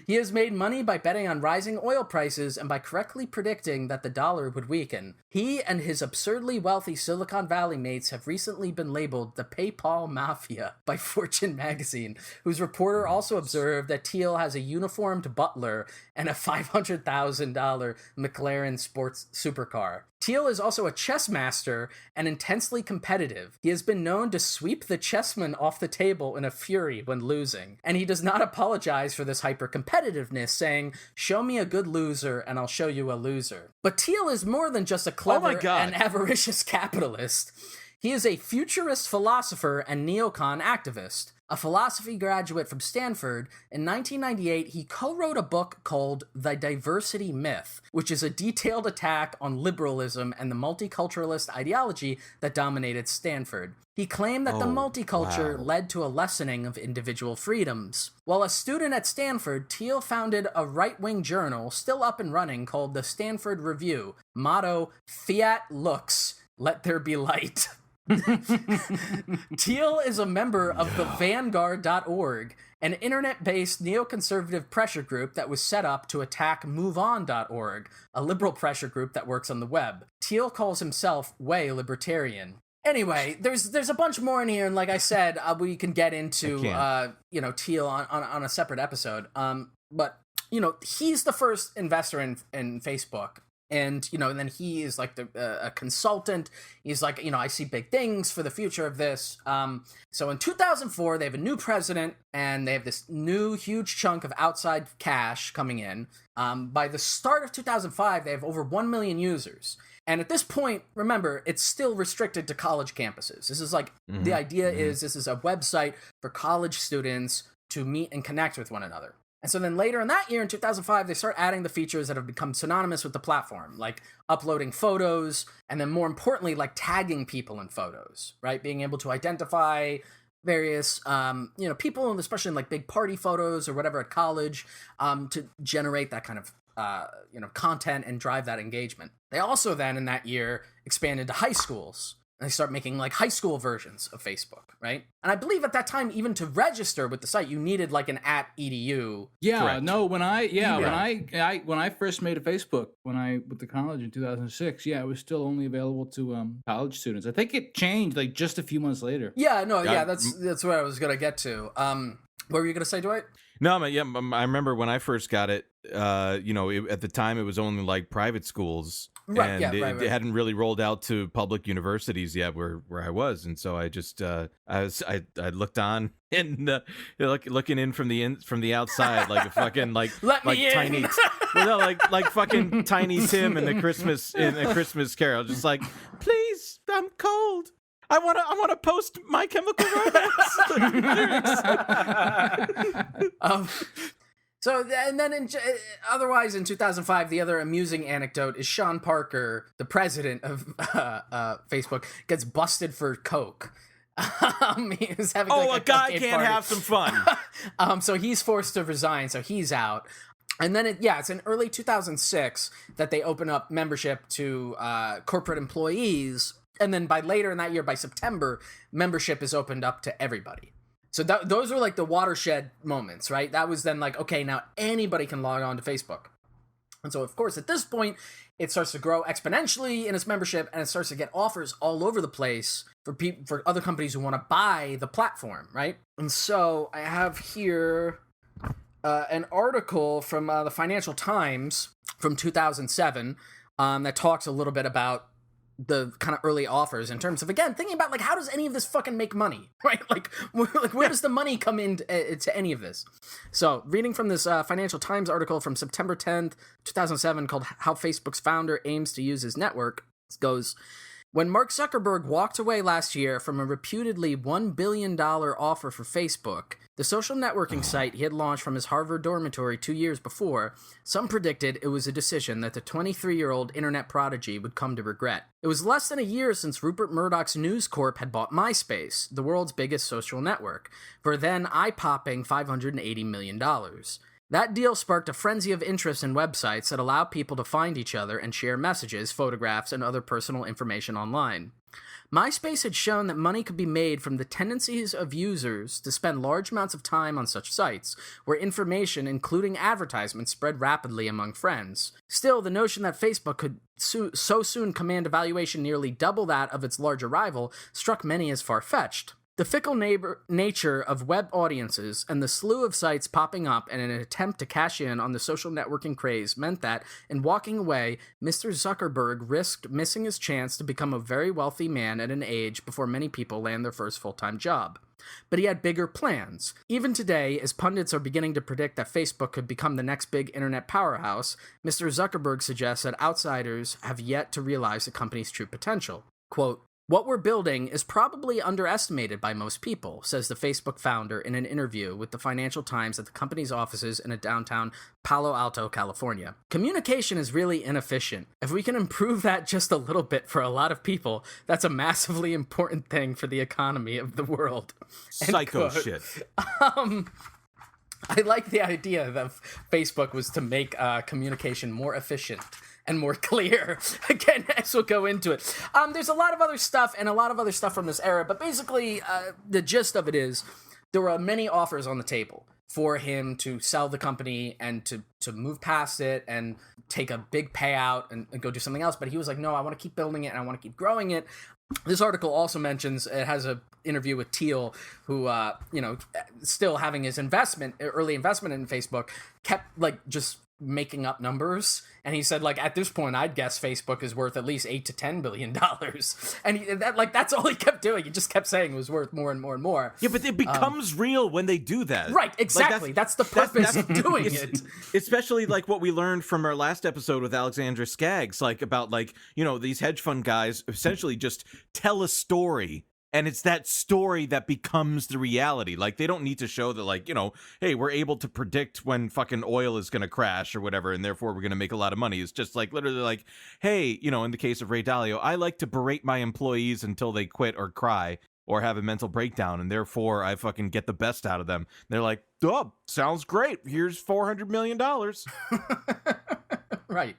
He has made money by betting on rising oil prices and by correctly predicting that the dollar would weaken. He and his absurdly wealthy Silicon Valley mates have recently been labeled the PayPal Mafia by Fortune magazine, whose reporter also observed that Thiel has a uniformed butler and a $500,000 McLaren sports supercar. Thiel is also a chess master and intensely competitive. He has been known to sweep the chessman off the table in a fury when losing, and he does not apologize for this hyper-competitiveness, saying, "Show me a good loser and I'll show you a loser." But Thiel is more than just a clever and avaricious capitalist. He is a futurist philosopher and neocon activist. A philosophy graduate from Stanford, in 1998, he co-wrote a book called The Diversity Myth, which is a detailed attack on liberalism and the multiculturalist ideology that dominated Stanford. He claimed that the multiculture led to a lessening of individual freedoms. While a student at Stanford, Thiel founded a right-wing journal still up and running called the Stanford Review. Motto, Fiat Lux, let there be light. Thiel is a member of the Vanguard.org, an internet-based neoconservative pressure group that was set up to attack MoveOn.org, a liberal pressure group that works on the web. Thiel calls himself way libertarian. Anyway, there's a bunch more in here, and like I said, we can get into Thiel on a separate episode. But he's the first investor in Facebook. And, and then he is like a consultant. He's like, I see big things for the future of this. So in 2004, they have a new president and they have this new huge chunk of outside cash coming in. By the start of 2005, they have over 1 million users. And at this point, remember, it's still restricted to college campuses. This is like, the idea is this is a website for college students to meet and connect with one another. And so then later in that year, in 2005, they start adding the features that have become synonymous with the platform, like uploading photos, and then more importantly, like tagging people in photos, right? Being able to identify various, people, especially in like big party photos or whatever at college, to generate that kind of, content and drive that engagement. They also then in that year expanded to high schools. And they start making like high school versions of Facebook, right? And I believe at that time, even to register with the site, you needed like an @edu. Yeah, Correct. no. When I first made a Facebook when I went to college in 2006, it was still only available to college students. I think it changed like just a few months later. Yeah, no, that's what I was gonna get to. What were you gonna say, Dwight? No, I remember when I first got it. At the time it was only like private schools. Right, and right. It hadn't really rolled out to public universities yet where I was, and so I just I looked on and looking in from the outside like a fucking like tiny like fucking Tiny Tim in a Christmas Carol, just like, please, I'm cold. I want to post My Chemical Romance. So, and then otherwise in 2005, the other amusing anecdote is Sean Parker, the president of Facebook, gets busted for coke. He was having a guy can't party. Have some fun. So he's forced to resign, so he's out. And then it's in early 2006 that they open up membership to corporate employees. And then by later in that year, by September, membership is opened up to everybody. So those were like the watershed moments, right? That was then like, okay, now anybody can log on to Facebook. And so, of course, at this point, it starts to grow exponentially in its membership, and it starts to get offers all over the place for other companies who want to buy the platform, right? And so I have here an article from the Financial Times from 2007 that talks a little bit about the kind of early offers in terms of, again, thinking about like, how does any of this fucking make money, right? Like where does the money come in to any of this? So reading from this Financial Times article from September 10th, 2007 called How Facebook's Founder Aims to Use His Network, it goes, when Mark Zuckerberg walked away last year from a reputedly $1 billion offer for Facebook, the social networking site he had launched from his Harvard dormitory 2 years before, some predicted it was a decision that the 23-year-old internet prodigy would come to regret. It was less than a year since Rupert Murdoch's News Corp had bought MySpace, the world's biggest social network, for then eye-popping $580 million. That deal sparked a frenzy of interest in websites that allow people to find each other and share messages, photographs, and other personal information online. MySpace had shown that money could be made from the tendencies of users to spend large amounts of time on such sites, where information, including advertisements, spread rapidly among friends. Still, the notion that Facebook could so soon command a valuation nearly double that of its larger rival struck many as far-fetched. The fickle nature of web audiences and the slew of sites popping up in an attempt to cash in on the social networking craze meant that, in walking away, Mr. Zuckerberg risked missing his chance to become a very wealthy man at an age before many people land their first full-time job. But he had bigger plans. Even today, as pundits are beginning to predict that Facebook could become the next big internet powerhouse, Mr. Zuckerberg suggests that outsiders have yet to realize the company's true potential. Quote, "What we're building is probably underestimated by most people," says the Facebook founder in an interview with the Financial Times at the company's offices in a downtown Palo Alto, California. "Communication is really inefficient. If we can improve that just a little bit for a lot of people, that's a massively important thing for the economy of the world." Psycho shit. I like the idea that Facebook was to make communication more efficient and more clear. Again, as we'll go into it. There's a lot of other stuff from this era, but basically the gist of it is there were many offers on the table for him to sell the company and to move past it and take a big payout and go do something else. But he was like, no, I want to keep building it and I want to keep growing it. This article also mentions, it has an interview with Thiel, who, still having his early investment in Facebook, kept, just making up numbers. And he said, at this point, I'd guess Facebook is worth at least $8 to $10 billion. And that's all he kept doing. He just kept saying it was worth more and more and more. Yeah, but it becomes real when they do that. Right, exactly. That's the purpose of doing it. Especially what we learned from our last episode with Alexandra Skaggs, about these hedge fund guys essentially just tell a story. And it's that story that becomes the reality. They don't need to show that, hey, we're able to predict when fucking oil is going to crash or whatever, and therefore we're going to make a lot of money. It's just literally hey, in the case of Ray Dalio, I like to berate my employees until they quit or cry or have a mental breakdown, and therefore I fucking get the best out of them. And they're like, oh, sounds great. Here's $400 million. Right.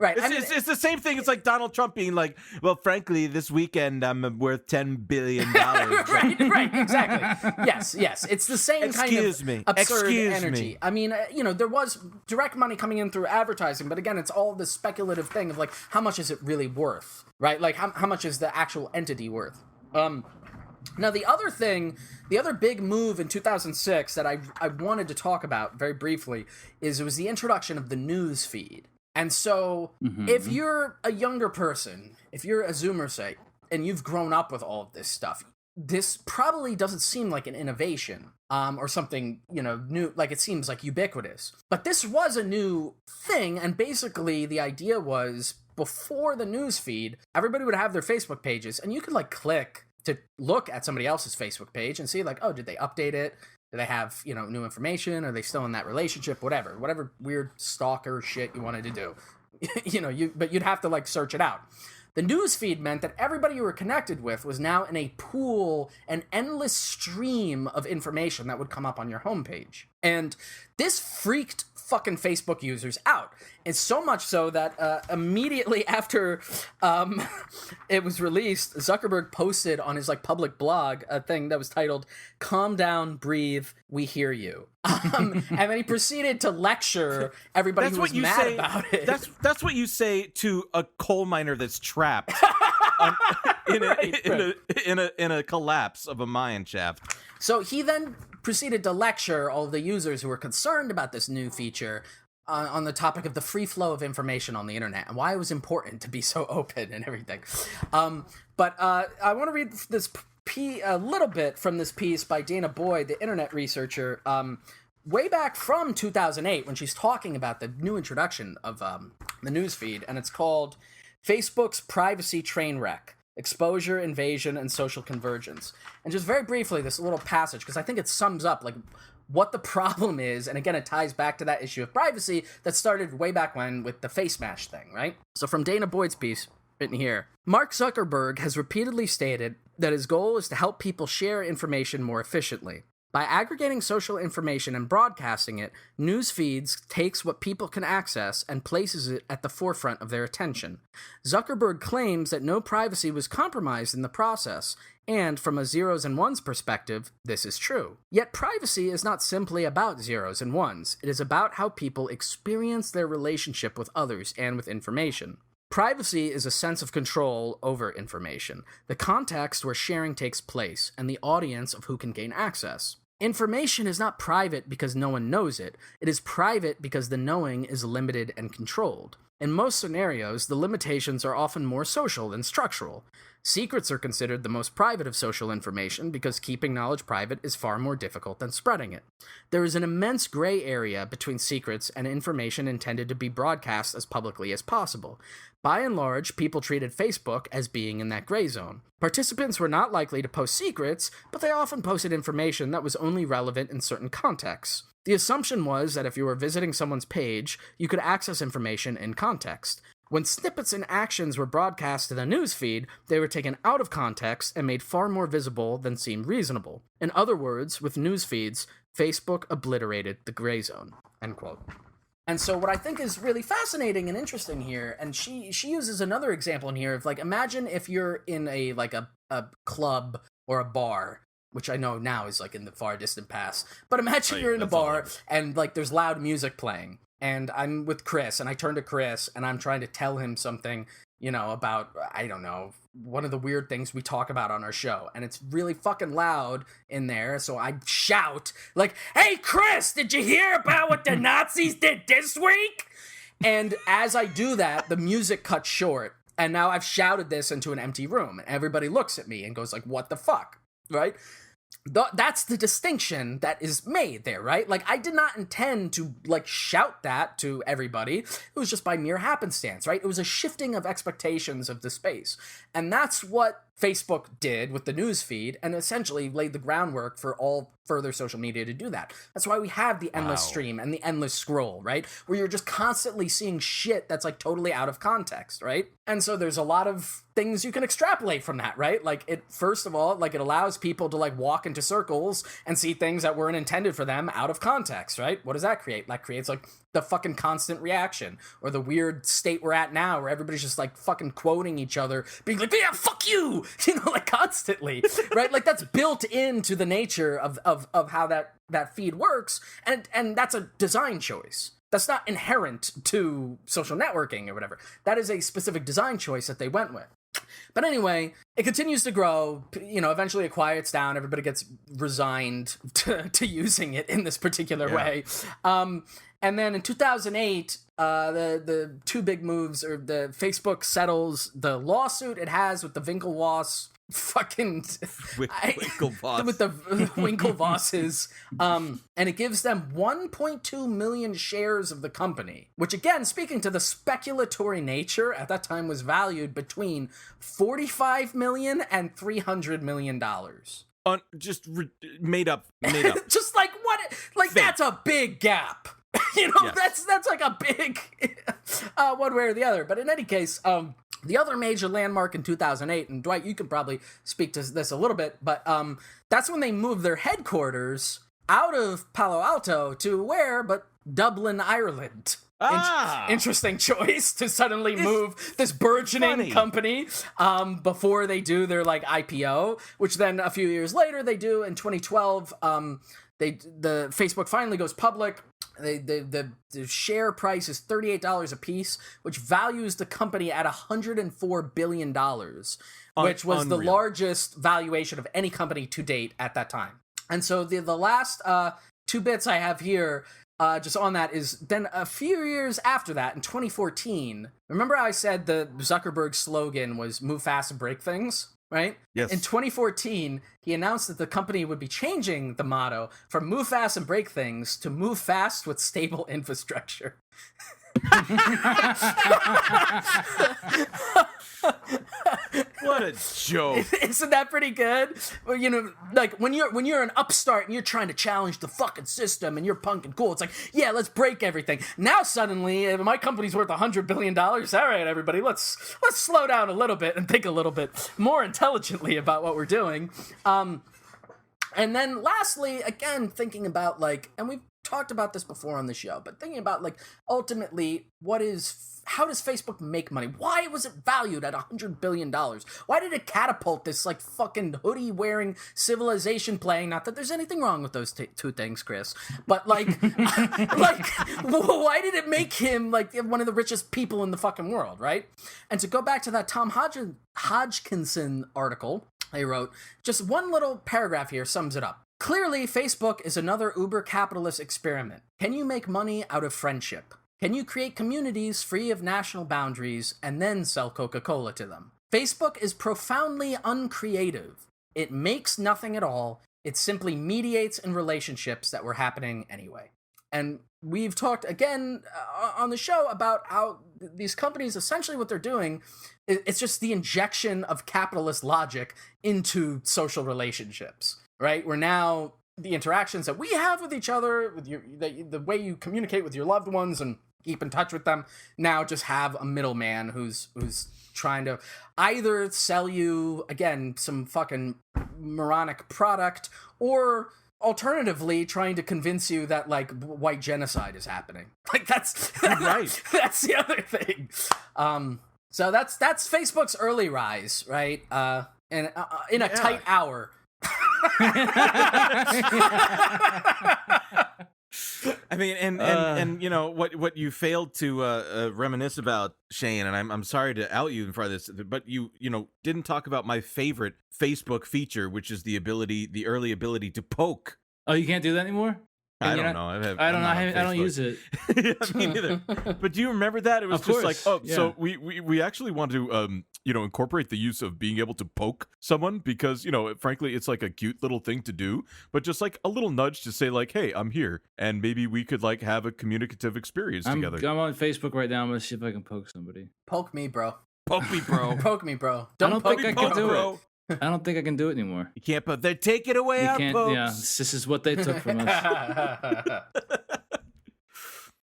It's the same thing. It's like Donald Trump being like, well, frankly, this weekend I'm worth $10 billion. right, exactly. Yes. It's the same kind of absurd energy. I mean, there was direct money coming in through advertising, but again, it's all this speculative thing of how much is it really worth, right? How much is the actual entity worth? Now, the other big move in 2006 that I wanted to talk about very briefly it was the introduction of the news feed. And so, if you're a younger person, if you're a Zoomer, say, and you've grown up with all of this stuff, this probably doesn't seem like an innovation or something, new, it seems ubiquitous. But this was a new thing, and basically the idea was, before the news feed, everybody would have their Facebook pages, and you could, click to look at somebody else's Facebook page and see, oh, did they update it? Do they have, new information? Are they still in that relationship? Whatever weird stalker shit you wanted to do, but you'd have to search it out. The news feed meant that everybody you were connected with was now in a pool, an endless stream of information that would come up on your homepage. And this freaked fucking Facebook users out. It's so much so that immediately after it was released, Zuckerberg posted on his public blog a thing that was titled "Calm Down, Breathe, We Hear You," and then he proceeded to lecture everybody who was mad about it. That's what you say to a coal miner that's trapped in a collapse of a mine shaft. So he then proceeded to lecture all the users who were concerned about this new feature on the topic of the free flow of information on the internet and why it was important to be so open and everything. But I want to read this a little bit from this piece by Dana Boyd, the internet researcher, way back from 2008 when she's talking about the new introduction of the newsfeed, and it's called Facebook's Privacy Train Wreck: Exposure, Invasion, and Social Convergence. And just very briefly, this little passage, because I think it sums up what the problem is, and again, it ties back to that issue of privacy that started way back when with the face mash thing, right? So from Dana Boyd's piece, written here, Mark Zuckerberg has repeatedly stated that his goal is to help people share information more efficiently. By aggregating social information and broadcasting it, news feeds takes what people can access and places it at the forefront of their attention. Zuckerberg claims that no privacy was compromised in the process, and from a zeros and ones perspective, this is true. Yet privacy is not simply about zeros and ones. It is about how people experience their relationship with others and with information. Privacy is a sense of control over information, the context where sharing takes place, and the audience of who can gain access. Information is not private because no one knows it. It is private because the knowing is limited and controlled. In most scenarios, the limitations are often more social than structural. Secrets are considered the most private of social information because keeping knowledge private is far more difficult than spreading it. There is an immense gray area between secrets and information intended to be broadcast as publicly as possible. By and large, people treated Facebook as being in that gray zone. Participants were not likely to post secrets, but they often posted information that was only relevant in certain contexts. The assumption was that if you were visiting someone's page, you could access information in context. When snippets and actions were broadcast to the newsfeed, they were taken out of context and made far more visible than seemed reasonable. In other words, with newsfeeds, Facebook obliterated the gray zone. End quote. And so what I think is really fascinating and interesting here, and she uses another example in here of, like, imagine if you're in a club or a bar, which I know now is, like, in the far distant past, but imagine you're in a bar and, like, there's loud music playing, and I'm with Chris, and I turn to Chris, and I'm trying to tell him something, about, I don't know, one of the weird things we talk about on our show, and it's really fucking loud in there, so I shout, like, "Hey, Chris, did you hear about what the Nazis did this week?" And as I do that, the music cuts short, and now I've shouted this into an empty room, and everybody looks at me and goes like, "What the fuck?" Right? That's the distinction that is made there, right? Like, I did not intend to, like, shout that to everybody. It was just by mere happenstance, right? It was a shifting of expectations of the space. And that's what Facebook did with the news feed, and essentially laid the groundwork for all further social media to do that. That's why we have the endless stream and the endless scroll, right? Where you're just constantly seeing shit that's, like, totally out of context, right? And so there's a lot of things you can extrapolate from that, right? Like, it, first of all, like, it allows people to, like, walk into circles and see things that weren't intended for them out of context, right? What does that create? That creates, like, the fucking constant reaction, or the weird state we're at now where everybody's just, like, fucking quoting each other, being like, "Yeah, fuck you," like, constantly, right? Like, that's built into the nature of how that feed works, and that's a design choice. That's not inherent to social networking or whatever. That is a specific design choice that they went with. But anyway, it continues to grow. Eventually it quiets down. Everybody gets resigned to using it in this particular way. And then in 2008, the two big moves, or the Facebook settles the lawsuit it has with the Winklevoss Winklevoss. with the Winklevosses, and it gives them 1.2 million shares of the company, which, again, speaking to the speculatory nature, at that time was valued between $45 million and $300 million. Just made up. Just like what? Like, Fake. That's a big gap. Yes. That's like a big one way or the other. But in any case, the other major landmark in 2008, and Dwight, you could probably speak to this a little bit, but that's when they moved their headquarters out of Palo Alto to where but Dublin, Ireland. Interesting choice to suddenly move this burgeoning company before they do their, like, IPO, which then a few years later they do in 2012. The Facebook finally goes public. The share price is $38 a piece, which values the company at $104 billion, which was the largest valuation of any company to date at that time. And so the last two bits I have here, just on that, is then a few years after that, in 2014, remember how I said the Zuckerberg slogan was "Move fast and break things"? Right? Yes. In 2014, he announced that the company would be changing the motto from "Move fast and break things" to "Move fast with stable infrastructure." What a joke. Isn't that pretty good? Well, like, when you're an upstart and you're trying to challenge the fucking system and you're punk and cool, it's like, yeah, let's break everything. Now suddenly, my company's worth $100 billion. All right, everybody, let's slow down a little bit and think a little bit more intelligently about what we're doing. And then lastly, again, thinking about like, and we've talked about this before on the show, but thinking about like ultimately how does Facebook make money? Why was it valued at $100 billion? Why did it catapult this like fucking hoodie wearing civilization playing? Not that there's anything wrong with those two things, Chris, but like, like, why did it make him like one of the richest people in the fucking world, right? And to go back to that Tom Hodgkinson article they wrote, just one little paragraph here sums it up. Clearly, Facebook is another uber capitalist experiment. Can you make money out of friendship? Can you create communities free of national boundaries and then sell Coca-Cola to them? Facebook is profoundly uncreative. It makes nothing at all. It simply mediates in relationships that were happening anyway. And we've talked again on the show about how these companies, essentially what they're doing, it's just the injection of capitalist logic into social relationships, right? Where now the interactions that we have with each other, with the way you communicate with your loved ones and keep in touch with them, now just have a middleman who's trying to either sell you, again, some fucking moronic product, or alternatively trying to convince you that like white genocide is happening. Like that's right. That's the other thing. So that's Facebook's early rise, right? And in a tight hour. I mean, and you know what you failed to reminisce about, Shane, and I'm sorry to out you in front of this, but you didn't talk about my favorite Facebook feature, which is the early ability to poke. Oh, you can't do that anymore? I don't know. I don't use it. Yeah, me neither. But do you remember that? It was Of just course, like, yeah. so we actually want to incorporate the use of being able to poke someone because frankly it's like a cute little thing to do, but just like a little nudge to say like, hey, I'm here, and maybe we could like have a communicative experience together. I'm on Facebook right now. I'm gonna see if I can poke somebody. Poke me, bro. Poke me, bro. Poke me, bro. I don't think I can poke, do bro. it. I don't think I can do it anymore. You can't put. They take it away. You Our can't. pokes. Yeah, this is what they took from us.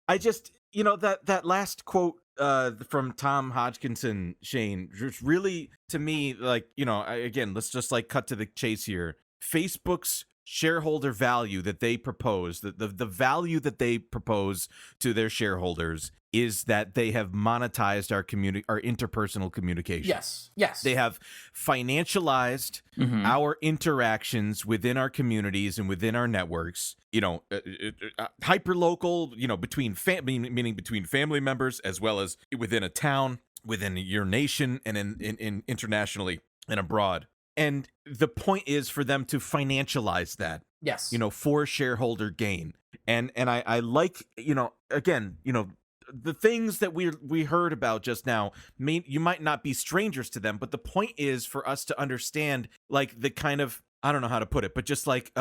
I just, that last quote from Tom Hodgkinson, Shane, just really, to me, like, again, let's just like cut to the chase here. Facebook's shareholder value that they propose, the value that they propose to their shareholders is that they have monetized our interpersonal communication. Yes. They have financialized our interactions within our communities and within our networks. Hyper local. Between meaning between family members as well as within a town, within your nation, and in internationally and abroad. And the point is for them to financialize that. Yes. For shareholder gain. And I like, again, the things that we heard about just now, you might not be strangers to them, but the point is for us to understand like the kind of, I don't know how to put it, but just like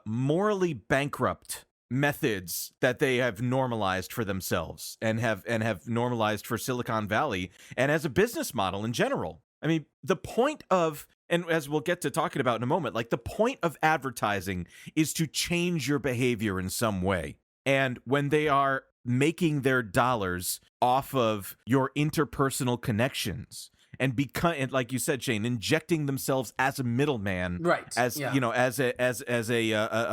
morally bankrupt methods that they have normalized for themselves and have normalized for Silicon Valley and as a business model in general. I mean, the point of, and as we'll get to talking about in a moment, like the point of advertising is to change your behavior in some way. And when they are making their dollars off of your interpersonal connections and like you said, Shane, injecting themselves as a middleman, right? As yeah. As a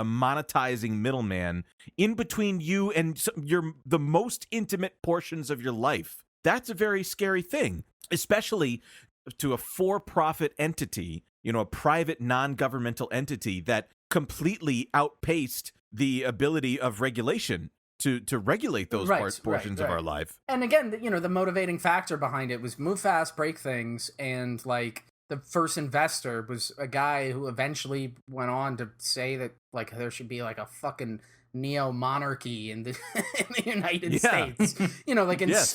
monetizing middleman in between you and the most intimate portions of your life. That's a very scary thing, especially to a for-profit entity, a private non-governmental entity that completely outpaced the ability of regulation to regulate those portions of our life. And again, the motivating factor behind it was move fast, break things, and like the first investor was a guy who eventually went on to say that like there should be like a fucking neo-monarchy in the United States.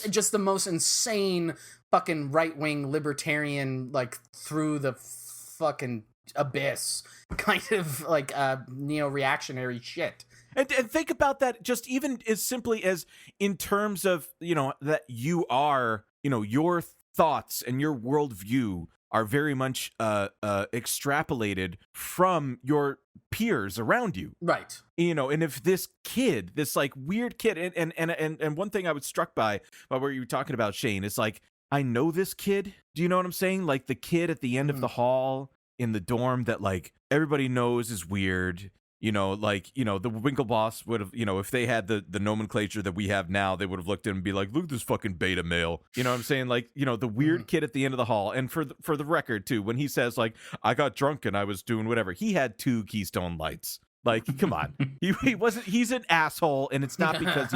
Just the most insane fucking right-wing libertarian, like through the fucking abyss kind of like neo-reactionary shit. And think about that just even as simply as in terms of, that you are, your thoughts and your worldview are very much extrapolated from your peers around you. Right. And if this kid, this like weird kid, and one thing I was struck by what you were talking about, Shane, is like, I know this kid. Do you know what I'm saying? Like the kid at the end of the hall in the dorm that like everybody knows is weird. You know, like, you know, the Winklevoss would have, you know, if they had the nomenclature that we have now, they would have looked at him and be like, look at this fucking beta male. You know what I'm saying? Like, you know, the weird kid at the end of the hall. And for the record, too, when he says, like, I got drunk and I was doing whatever, he had 2 Keystone Lights. Like, come on. He wasn't, he's an asshole, and it's not because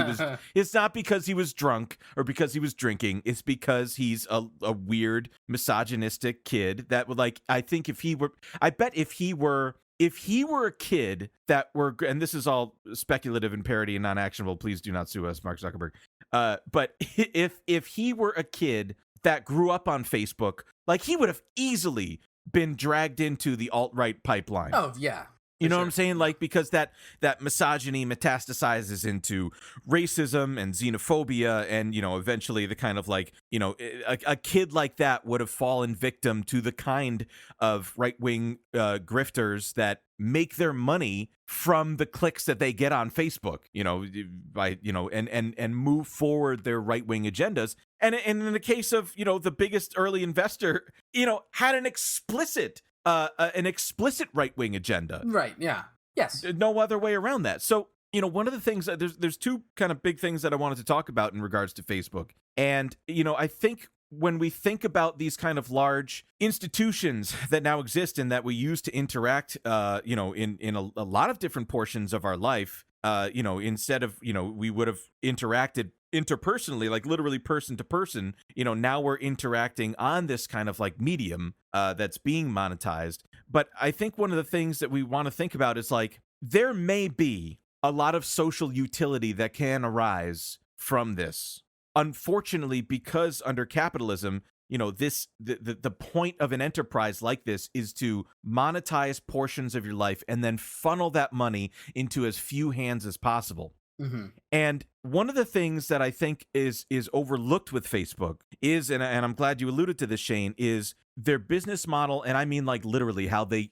he was drunk or because he was drinking. It's because he's a weird misogynistic kid that would, like, I think if he were a kid that were, and this is all speculative and parody and non-actionable, please do not sue us, Mark Zuckerberg. But if he were a kid that grew up on Facebook, like, he would have easily been dragged into the alt-right pipeline. Oh, yeah. You know what I'm saying? Like, because that misogyny metastasizes into racism and xenophobia, and, you know, eventually the kind of, like, you know, a kid like that would have fallen victim to the kind of right-wing grifters that make their money from the clicks that they get on Facebook, you know, by, you know, and move forward their right-wing agendas. And in the case of, you know, the biggest early investor, you know, had an explicit right-wing agenda. Right, yeah. Yes. No other way around that. So, you know, one of the things, there's 2 kind of big things that I wanted to talk about in regards to Facebook. And, you know, I think when we think about these kind of large institutions that now exist and that we use to interact, you know, in a lot of different portions of our life, you know, instead of, you know, we would have interacted interpersonally, like literally person to person, you know, now we're interacting on this kind of like medium that's being monetized. But I think one of the things that we want to think about is, like, there may be a lot of social utility that can arise from this. Unfortunately, because under capitalism, you know, the point of an enterprise like this is to monetize portions of your life and then funnel that money into as few hands as possible. Mm-hmm. And one of the things that I think is overlooked with Facebook is, and I'm glad you alluded to this, Shane, is their business model, and I mean, like, literally how they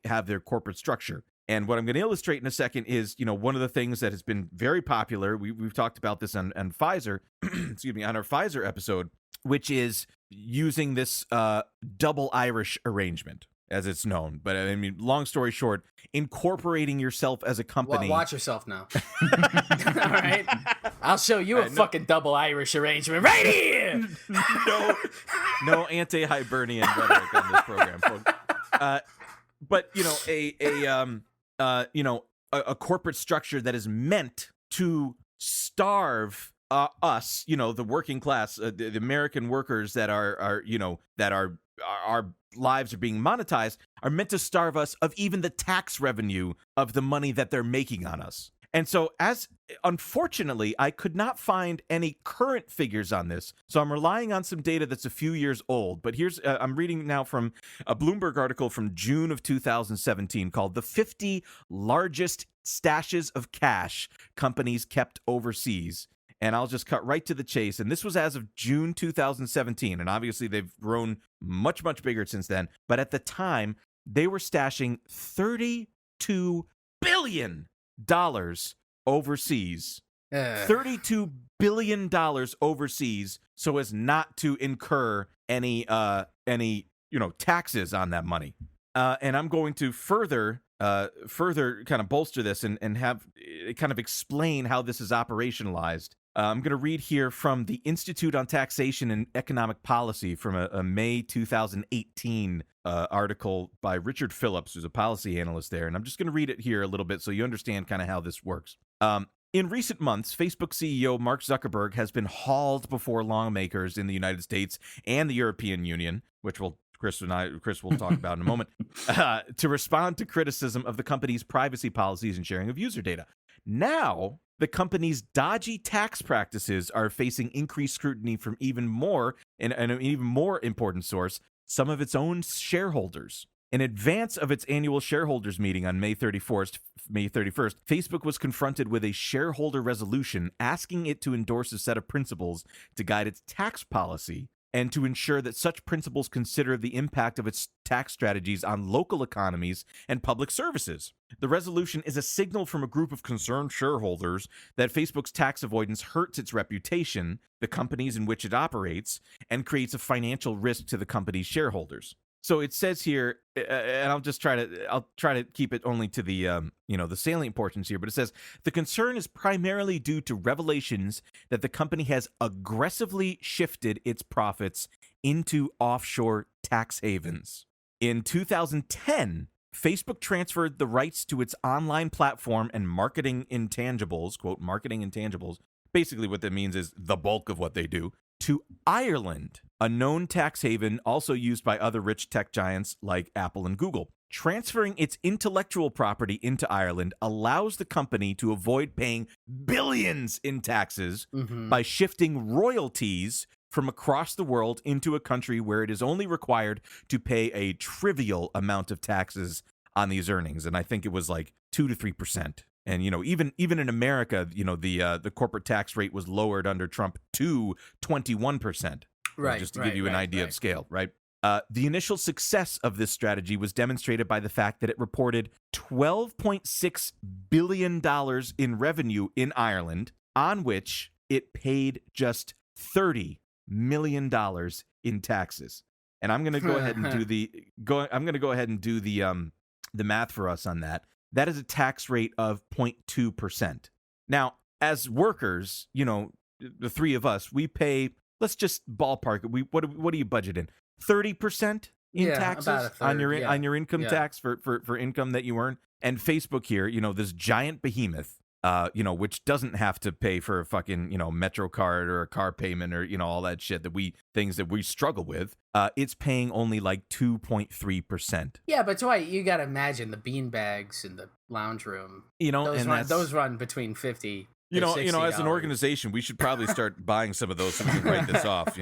have their corporate structure. And what I'm going to illustrate in a second is, you know, one of the things that has been very popular. We've talked about this on Pfizer, excuse me, on our Pfizer episode, which is using this double Irish arrangement, as it's known. But I mean, long story short, incorporating yourself as a company. Watch yourself now. All right, I'll show you a fucking double Irish arrangement right here. No anti-Hibernian rhetoric on this program, folks. But you know, a corporate structure that is meant to starve us, you know, the working class, the American workers that are you know, that are our lives are being monetized, are meant to starve us of even the tax revenue of the money that they're making on us. And so, unfortunately, I could not find any current figures on this. So I'm relying on some data that's a few years old. But here's, I'm reading now from a Bloomberg article from June of 2017 called "The 50 Largest Stashes of Cash Companies Kept Overseas." And I'll just cut right to the chase. And this was as of June 2017. And obviously, they've grown much, much bigger since then. But at the time, they were stashing $32 billion overseas. $32 billion overseas, so as not to incur any you know, taxes on that money. And I'm going to further kind of bolster this and have kind of explain how this is operationalized. I'm going to read here from the Institute on Taxation and Economic Policy from a May 2018 article by Richard Phillips, who's a policy analyst there. And I'm just going to read it here a little bit so you understand kind of how this works. In recent months, Facebook CEO Mark Zuckerberg has been hauled before lawmakers in the United States and the European Union, which Chris will talk about in a moment, to respond to criticism of the company's privacy policies and sharing of user data. Now, the company's dodgy tax practices are facing increased scrutiny from even more, and an even more important source, some of its own shareholders. In advance of its annual shareholders meeting on May 31st, Facebook was confronted with a shareholder resolution asking it to endorse a set of principles to guide its tax policy and to ensure that such principles consider the impact of its tax strategies on local economies and public services. The resolution is a signal from a group of concerned shareholders that Facebook's tax avoidance hurts its reputation, the companies in which it operates, and creates a financial risk to the company's shareholders. So it says here, and I'll try to keep it only to the the salient portions here, but it says the concern is primarily due to revelations that the company has aggressively shifted its profits into offshore tax havens. In 2010, Facebook transferred the rights to its online platform and marketing intangibles, quote, marketing intangibles. Basically what that means is the bulk of what they do, to Ireland, a known tax haven also used by other rich tech giants like Apple and Google. Transferring its intellectual property into Ireland allows the company to avoid paying billions in taxes by shifting royalties from across the world into a country where it is only required to pay a trivial amount of taxes on these earnings. And I think it was like 2 to 3%. And, even in America, the corporate tax rate was lowered under Trump to 21%. Right. Just to give you an idea of scale, right? The initial success of this strategy was demonstrated by the fact that it reported $12.6 billion in revenue in Ireland, on which it paid just $30 million in taxes. And I'm going to go ahead and do the math for us on that. That is a tax rate of 0.2%. Now, as workers, the three of us, we pay, let's just ballpark it. What do you budget in? 30% in taxes about a third, on your income tax for income that you earn. And Facebook here, this giant behemoth, which doesn't have to pay for a fucking, Metro card or a car payment or, all that shit things that we struggle with. It's paying only like 2.3%. Yeah, but Dwight, you got to imagine the bean bags in the lounge room. Those run between 50. As an organization, we should probably start buying some of those so we can write this off.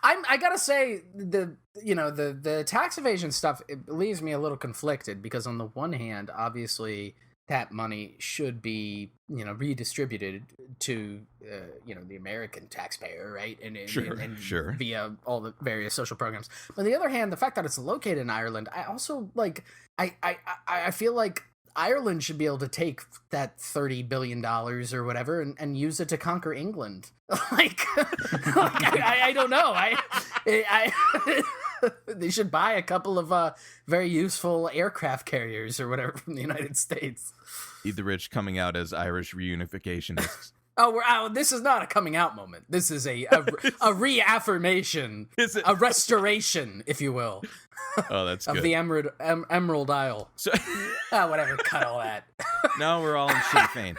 I gotta say the tax evasion stuff, it leaves me a little conflicted because on the one hand, obviously that money should be redistributed to the American taxpayer, right? And sure via all the various social programs. But on the other hand, the fact that it's located in Ireland, I also I feel like Ireland should be able to take that $30 billion or whatever and use it to conquer England. I don't know. I they should buy a couple of very useful aircraft carriers or whatever from the United States. Eat the Rich coming out as Irish reunificationists. This is not a coming out moment. This is a reaffirmation, a restoration, if you will. Oh, that's good. Of the Emerald Isle. So, whatever, cut all that. No, we're all in Sinn Féin.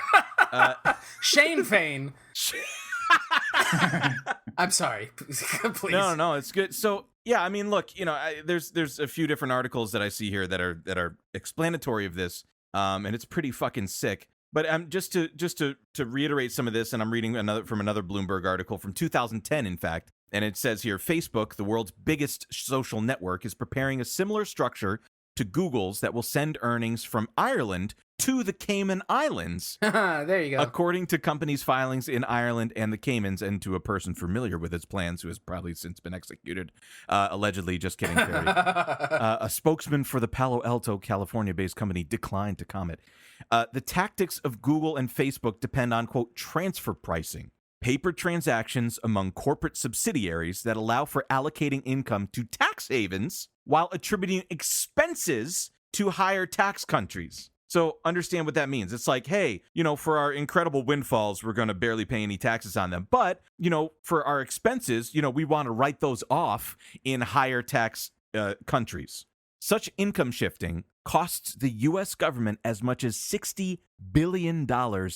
Shane Féin. I'm sorry. Please. No, it's good. So, yeah, I mean, look, there's a few different articles that I see here that are explanatory of this, and it's pretty fucking sick. But just to reiterate some of this, and I'm reading from another Bloomberg article from 2010, in fact, and it says here, Facebook, the world's biggest social network, is preparing a similar structure to Google's that will send earnings from Ireland to the Cayman Islands. There you go. According to companies' filings in Ireland and the Caymans, and to a person familiar with its plans who has probably since been executed, allegedly. Just kidding, Carrie. A spokesman for the Palo Alto, California-based company declined to comment. The tactics of Google and Facebook depend on, quote, transfer pricing, paper transactions among corporate subsidiaries that allow for allocating income to tax havens while attributing expenses to higher tax countries. So understand what that means. It's like, hey, for our incredible windfalls, we're going to barely pay any taxes on them. But, for our expenses, we want to write those off in higher tax countries. Such income shifting costs the U.S. government as much as $60 billion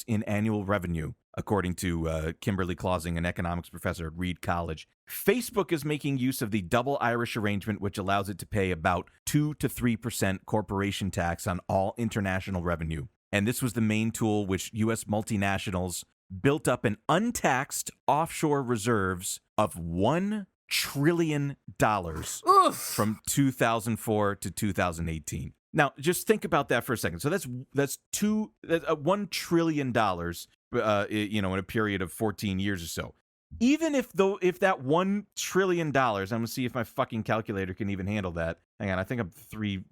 in annual revenue, according to Kimberly Clausing, an economics professor at Reed College. Facebook is making use of the double Irish arrangement, which allows it to pay about 2 to 3% corporation tax on all international revenue. And this was the main tool which U.S. multinationals built up an untaxed offshore reserves of $1 trillion from 2004 to 2018. Now, just think about that for a second. So that's $1 trillion, in a period of 14 years or so. Even if that $1 trillion, I'm going to see if my fucking calculator can even handle that. Hang on, I think I'm three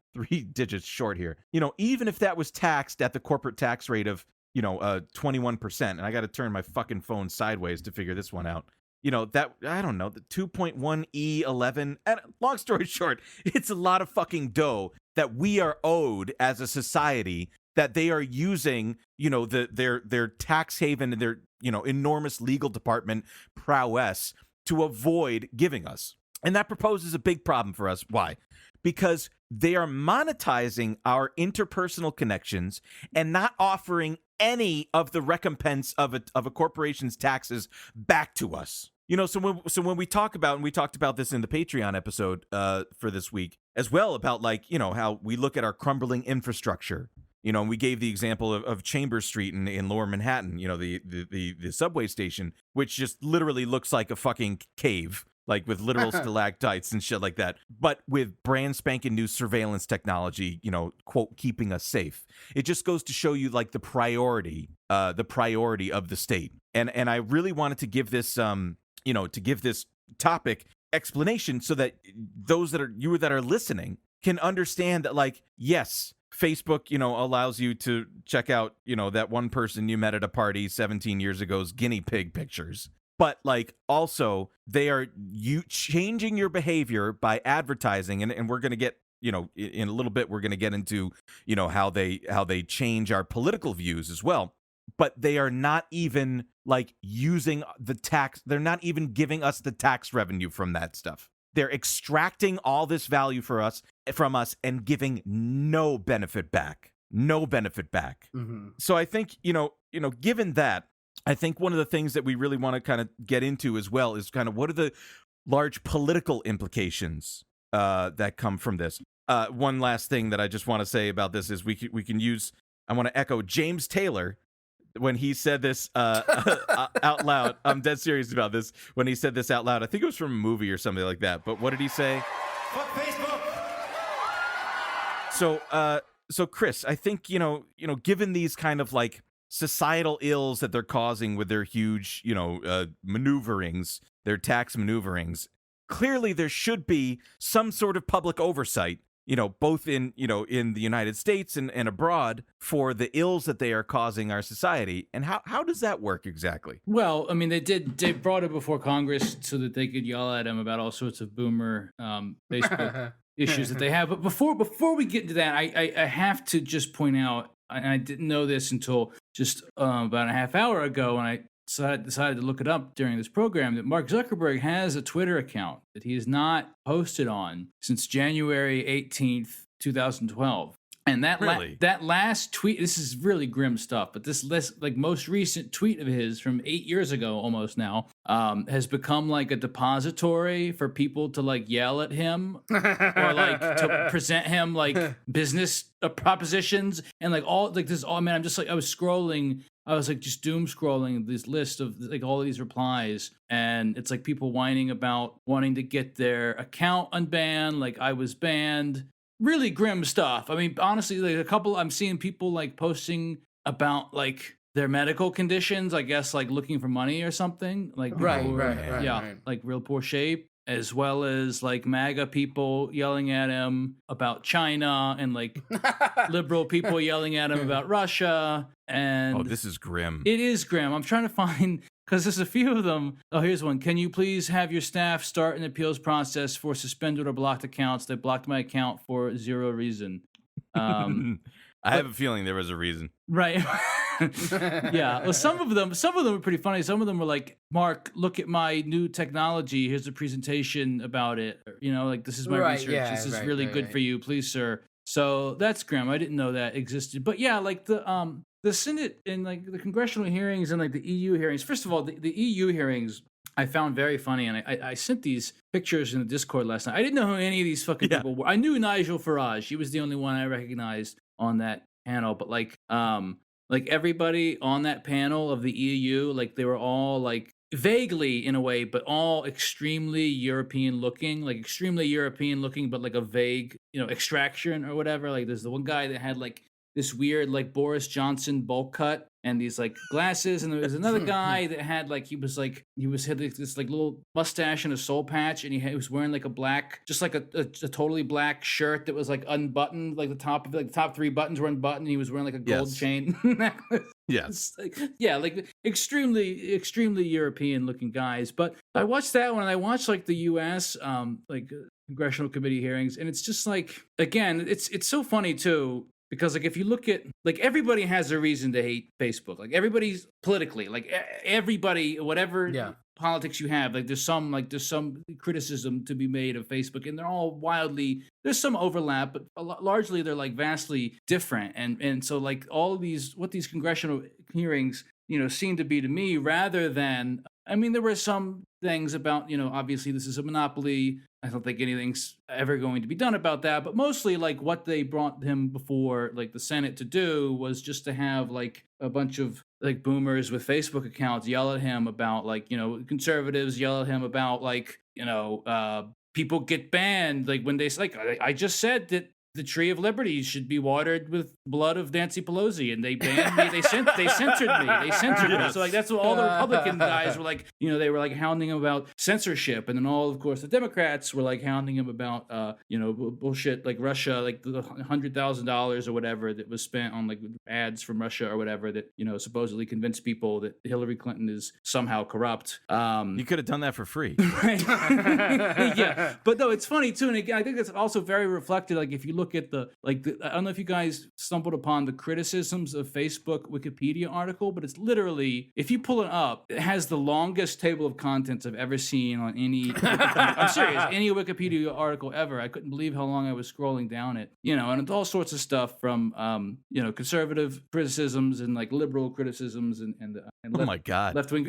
digits short here. Even if that was taxed at the corporate tax rate of, 21%, and I got to turn my fucking phone sideways to figure this one out. that, I don't know, the 2.1E11. And long story short, it's a lot of fucking dough that we are owed as a society that they are using, their tax haven and their, enormous legal department prowess to avoid giving us. And that proposes a big problem for us. Why? Because they are monetizing our interpersonal connections and not offering any of the recompense of a corporation's taxes back to us. So when we talk about, and we talked about this in the Patreon episode for this week as well, about how we look at our crumbling infrastructure. And we gave the example of Chambers Street in Lower Manhattan, the subway station, which just literally looks like a fucking cave, like with literal stalactites and shit like that, but with brand spanking new surveillance technology, quote, keeping us safe. It just goes to show you like the priority of the state. And I really wanted to give this, to give this topic explanation so that those that are listening can understand that, like, yes, Facebook, allows you to check out, that one person you met at a party 17 years ago's guinea pig pictures. But like also they are changing your behavior by advertising. And we're going to get, in a little bit, we're going to get into, how they change our political views as well. But they are not even like using the tax. They're not even giving us the tax revenue from that stuff. They're extracting all this value from us and giving no benefit back. Mm-hmm. So I think, given that, I think one of the things that we really want to kind of get into as well is kind of what are the large political implications that come from this. One last thing that I just want to say about this is we can use, I want to echo James Taylor when he said this out loud. I'm dead serious about this. When he said this out loud, I think it was from a movie or something like that. But what did he say? Fuck Facebook. So Chris, I think, given these kind of like societal ills that they're causing with their huge, maneuverings, their tax maneuverings, clearly there should be some sort of public oversight, both in the United States and abroad for the ills that they are causing our society. And how does that work exactly? Well, I mean, they brought it before Congress so that they could yell at him about all sorts of boomer Facebook issues that they have. But before we get into that, I have to just point out, and I didn't know this until just about a half hour ago when I decided to look it up during this program, that Mark Zuckerberg has a Twitter account that he has not posted on since January 18th, 2012. And that really? That last tweet, this is really grim stuff, but this most recent tweet of his from 8 years ago, almost now, has become like a depository for people to like yell at him or like to present him like business propositions and like all like this. Oh man, I'm just like I was like just doom scrolling this list of like all of these replies, and it's like people whining about wanting to get their account unbanned, like I was banned. Really grim stuff. I mean, honestly, like I'm seeing people like posting about like their medical conditions, I guess, like looking for money or something, like right, like real poor shape, as well as like MAGA people yelling at him about China and like liberal people yelling at him about Russia. And this is grim. It is grim. I'm trying to find, because there's a few of them. Oh, here's one. Can you please have your staff start an appeals process for suspended or blocked accounts? They blocked my account for zero reason. I have a feeling there was a reason. Right. Yeah. Well, some of them were pretty funny. Some of them were like, Mark, look at my new technology. Here's a presentation about it. Like this is my research. Yeah, this is really good for you. Please, sir. So that's grim. I didn't know that existed. But yeah, like the Senate and like the congressional hearings and like the EU hearings. First of all, the EU hearings I found very funny, and I sent these pictures in the Discord last night. I didn't know who any of these fucking people were. I knew Nigel Farage. He was the only one I recognized on that panel. But like everybody on that panel of the EU, like they were all like vaguely in a way, but all extremely European looking, but like a vague, extraction or whatever. Like there's the one guy that had like this weird like Boris Johnson bowl cut and these like glasses, and there was another guy that had like he had this like little mustache and a soul patch, and he was wearing like a black, just like a totally black shirt that was like unbuttoned, like the top 3 buttons were unbuttoned, and he was wearing like a gold chain necklace. Yes. Like extremely European looking guys. But I watched that one, and I watched like the U.S. Congressional committee hearings, and it's just like, again, it's so funny too. Because like if you look at, like, everybody has a reason to hate Facebook. Like everybody's politically, like everybody, whatever politics you have, like there's some criticism to be made of Facebook, and they're all there's some overlap, but largely they're like vastly different. And so like all of these, what these congressional hearings, seem to be to me, rather than, I mean, there were some things about, obviously this is a monopoly. I don't think anything's ever going to be done about that. But mostly, like, what they brought him before, like, the Senate to do was just to have, like, a bunch of, like, boomers with Facebook accounts yell at him about, like, conservatives yell at him about, like, people get banned. Like, when they, like, I just said that the Tree of Liberty should be watered with blood of Nancy Pelosi, and they banned me. They censored me. So like that's what all the Republican guys were like. They were like hounding him about censorship, and then all, of course, the Democrats were like hounding him about bullshit like Russia, like the $100,000 or whatever that was spent on like ads from Russia or whatever that supposedly convinced people that Hillary Clinton is somehow corrupt. You could have done that for free. Right? Yeah, but no, it's funny too, and again, I think that's also very reflected. Like if you look at I don't know if you guys stumbled upon the criticisms of Facebook Wikipedia article, but it's literally, if you pull it up, it has the longest table of contents I've ever seen on any I'm serious, any Wikipedia article ever. I couldn't believe how long I was scrolling down it. And it's all sorts of stuff from conservative criticisms and like liberal criticisms and oh my God, left-wing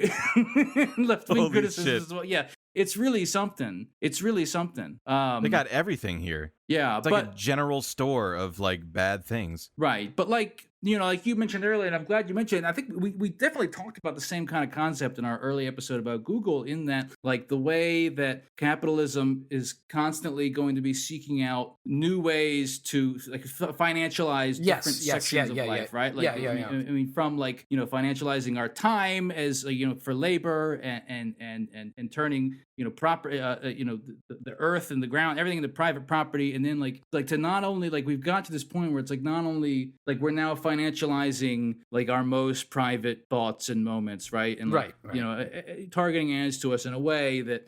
criticisms as well. Yeah. It's really something. They got everything here. Yeah, it's like a general store of like bad things. Right, but like like you mentioned earlier, and I'm glad you mentioned it. I think we definitely talked about the same kind of concept in our early episode about Google, in that like the way that capitalism is constantly going to be seeking out new ways to like financialize different sections of life, right? Like, I mean, from like financializing our time as for labor and turning proper the earth and the ground, everything into private property, and then like to not only like we've got to this point where it's like not only like we're now financializing like our most private thoughts and moments, right? And like, right. Targeting ads to us in a way that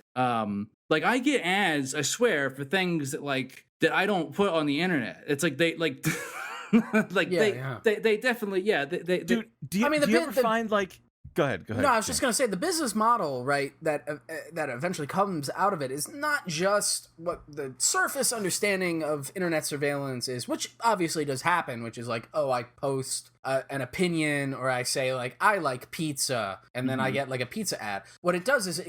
like I get ads, I swear, for things that like that I don't put on the internet. It's like they like like they definitely dude, do you ever find like Go ahead. No, I was just going to say the business model, right, that eventually comes out of it is not just what the surface understanding of internet surveillance is, which obviously does happen, which is like, oh, I post an opinion, or I say like, I like pizza, and then I get like a pizza ad. What it does is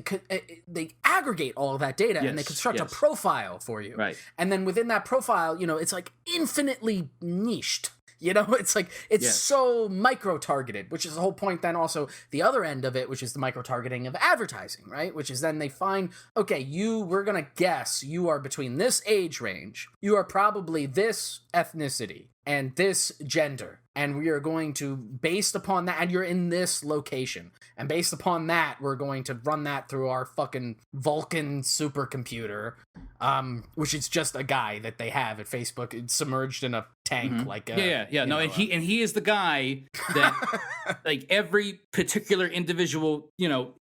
they aggregate all of that data and they construct a profile for you. Right. And then within that profile, it's like infinitely niched. It's like, it's so micro-targeted, which is the whole point. Then also the other end of it, which is the micro-targeting of advertising, right? Which is then they find, okay, we're going to guess you are between this age range. You are probably this ethnicity and this gender. And we are going to, based upon that, and you're in this location. And based upon that, we're going to run that through our fucking Vulcan supercomputer, which is just a guy that they have at Facebook. It's submerged in a tank, like no, and he is the guy that like every particular individual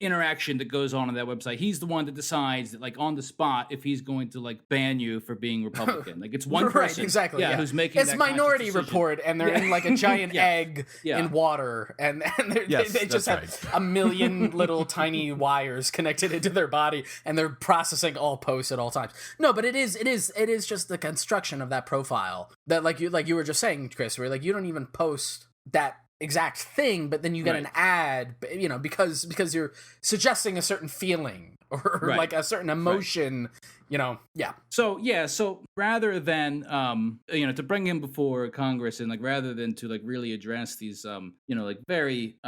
interaction that goes on that website, he's the one that decides that like on the spot if he's going to like ban you for being Republican. Like it's one person, exactly, who's making it's that Minority Report, and they're in like a giant egg in water, and they just have a million little tiny wires connected into their body, and they're processing all posts at all times. No, but it is just the construction of that profile that like you were just saying, Chris, where like you don't even post that exact thing, but then you get an ad, because you're suggesting a certain feeling or like a certain emotion. So rather than to bring him before Congress, and like rather than to like really address these like very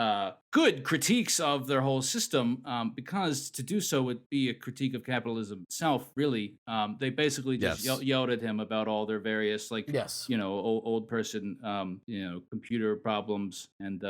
good critiques of their whole system, because to do so would be a critique of capitalism itself, really, they basically just yelled at him about all their various like old person computer problems, and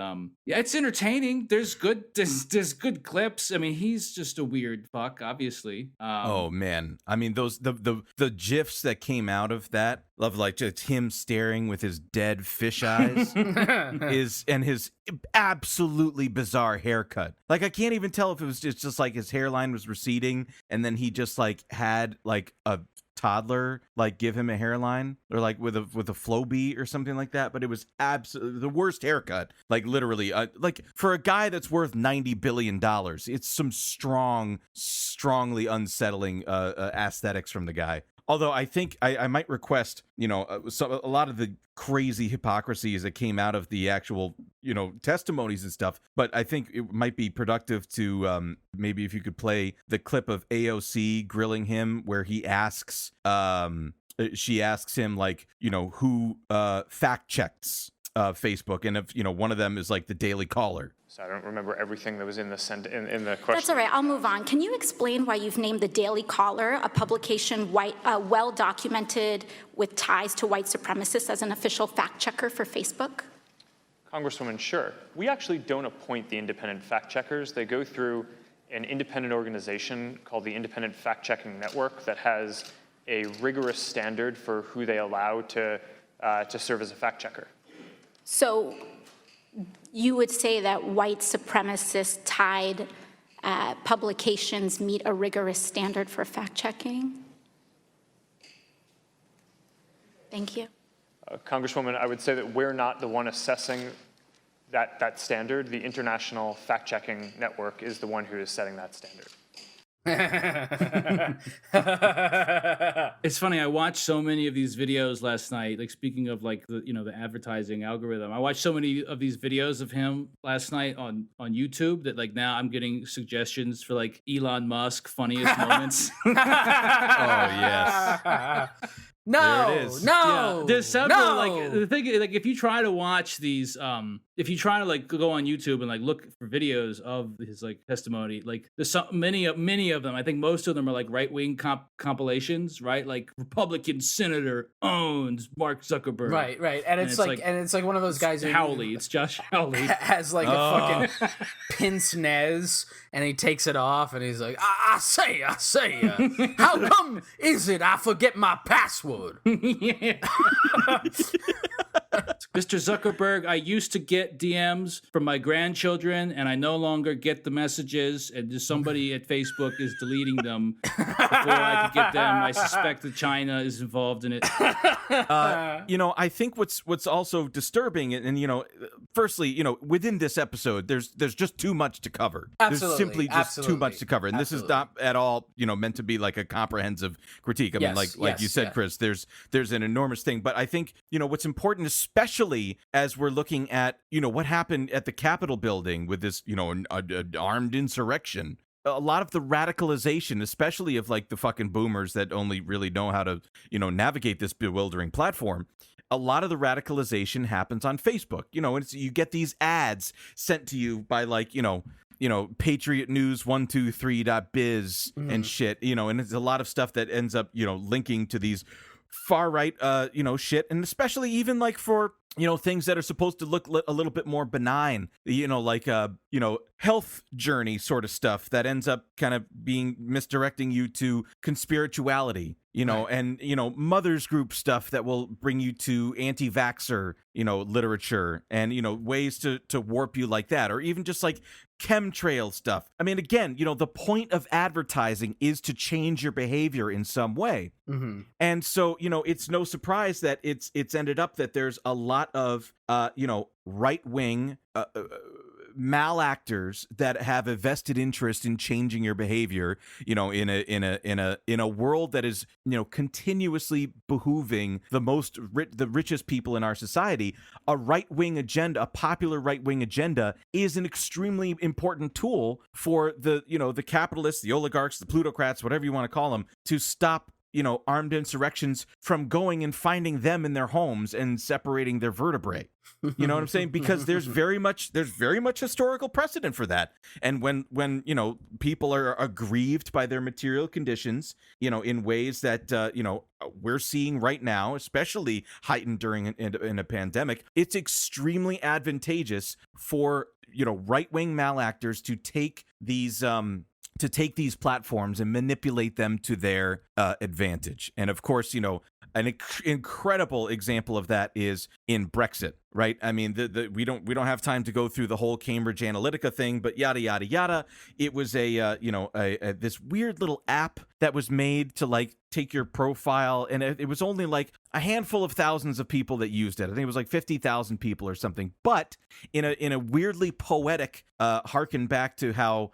it's entertaining. There's good clips. I mean, he's just a weird fuck, obviously. Oh man, I mean, those the gifs that came out of that, of like just him staring with his dead fish eyes, and his absolutely bizarre haircut. Like, I can't even tell if it was just like his hairline was receding, and then he just like had like a toddler like give him a hairline, or like with a flow beat or something like that. But it was absolutely the worst haircut, like literally, like for a guy that's worth $90 billion, it's some strongly unsettling aesthetics from the guy. Although I think I might request, a lot of the crazy hypocrisies that came out of the actual, testimonies and stuff. But I think it might be productive to maybe if you could play the clip of AOC grilling him, where he asks, she asks him like, who fact checks Facebook, and if one of them is like the Daily Caller. So I don't remember everything that was in the question. That's all right. I'll move on. Can you explain why you've named the Daily Caller, a publication well documented with ties to white supremacists, as an official fact checker for Facebook? Congresswoman, sure. We actually don't appoint the independent fact checkers. They go through an independent organization called the Independent Fact Checking Network that has a rigorous standard for who they allow to serve as a fact checker. So you would say that white supremacist tied publications meet a rigorous standard for fact checking? Thank you. Congresswoman, I would say that we're not the one assessing that standard. The International Fact Checking Network is the one who is setting that standard. It's funny, I watched so many of these videos last night, like speaking of like the advertising algorithm. I watched so many of these videos of him last night on YouTube that like now I'm getting suggestions for like Elon Musk funniest moments. Oh yes. No, There it is. no, Yeah, there's several no. like the thing, like if you try to watch these, if you try to like go on YouTube and like look for videos of his like testimony, like there's many of them. I think most of them are like right wing compilations, right? Like Republican senator owns Mark Zuckerberg, Right, and it's like one of those guys who Howley. It's Josh Howley. has like a fucking pince nez, and he takes it off, and he's like, I say, how come is it I forget my password? Mr. Zuckerberg, I used to get DMs from my grandchildren, and I no longer get the messages, and just somebody at Facebook is deleting them before I could get them. I suspect that China is involved in it. I think what's also disturbing, and firstly, within this episode, there's just too much to cover. Absolutely, There's simply just too much to cover, and absolutely. this is not at all, meant to be like a comprehensive critique. I mean, like you said, yeah. Chris, there's an enormous thing, but I think what's important, especially as we're looking at what happened at the Capitol building with this an armed insurrection. A lot of the radicalization, especially of like the fucking boomers that only really know how to, navigate this bewildering platform. A lot of the radicalization happens on Facebook. You get these ads sent to you by like, Patriot News 123.biz and shit, and it's a lot of stuff that ends up, linking to these far right, shit. And especially even like for, things that are supposed to look a little bit more benign, like, health journey sort of stuff that ends up kind of being misdirecting you to conspirituality, and, mothers group stuff that will bring you to anti-vaxxer, literature and, ways to warp you like that, or even just like chemtrail stuff. I mean, again, the point of advertising is to change your behavior in some way. Mm-hmm. And so, it's no surprise that it's ended up that there's a lot of, right-wing malactors that have a vested interest in changing your behavior, in a world that is, continuously behooving the richest people in our society. A right-wing agenda, a popular right-wing agenda, is an extremely important tool for the capitalists, the oligarchs, the plutocrats, whatever you want to call them, to stop armed insurrections from going and finding them in their homes and separating their vertebrae. You know what I'm saying? Because there's very much historical precedent for that. And when people are aggrieved by their material conditions, in ways that we're seeing right now, especially heightened during in a pandemic, it's extremely advantageous for right-wing malactors to take these to take these platforms and manipulate them to their advantage. And of course, an incredible example of that is in Brexit, right? I mean, we don't have time to go through the whole Cambridge Analytica thing, but yada yada yada. It was this weird little app that was made to like take your profile, and it was only like a handful of thousands of people that used it. I think it was like 50,000 people or something. But in a weirdly poetic harken back to how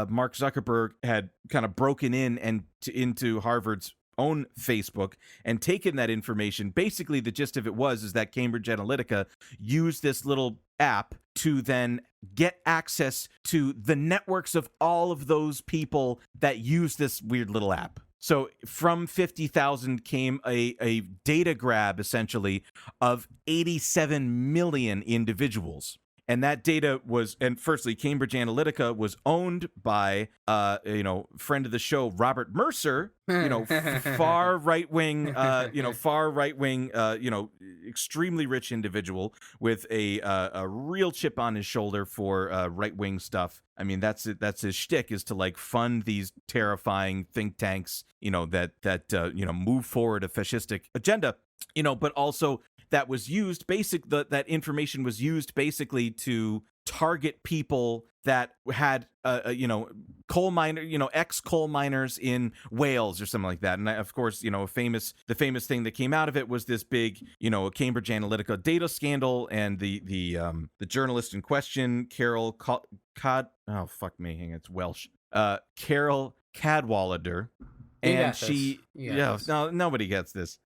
Mark Zuckerberg had kind of broken into Harvard's own Facebook and taken that information. Basically, the gist of it is that Cambridge Analytica used this little app to then get access to the networks of all of those people that use this weird little app. So from 50,000 came a data grab, essentially, of 87 million individuals. And that data and firstly, Cambridge Analytica was owned by, friend of the show, Robert Mercer, far right-wing, extremely rich individual with a real chip on his shoulder for right-wing stuff. I mean, that's his shtick, is to like fund these terrifying think tanks, that move forward a fascistic agenda, but also that was used that information was used basically to target people that had coal miner, ex-coal miners in Wales or something like that. And of course, the famous thing that came out of it was this big, Cambridge Analytica data scandal, and the journalist in question, Carol Carol Cadwallader, and no, nobody gets this.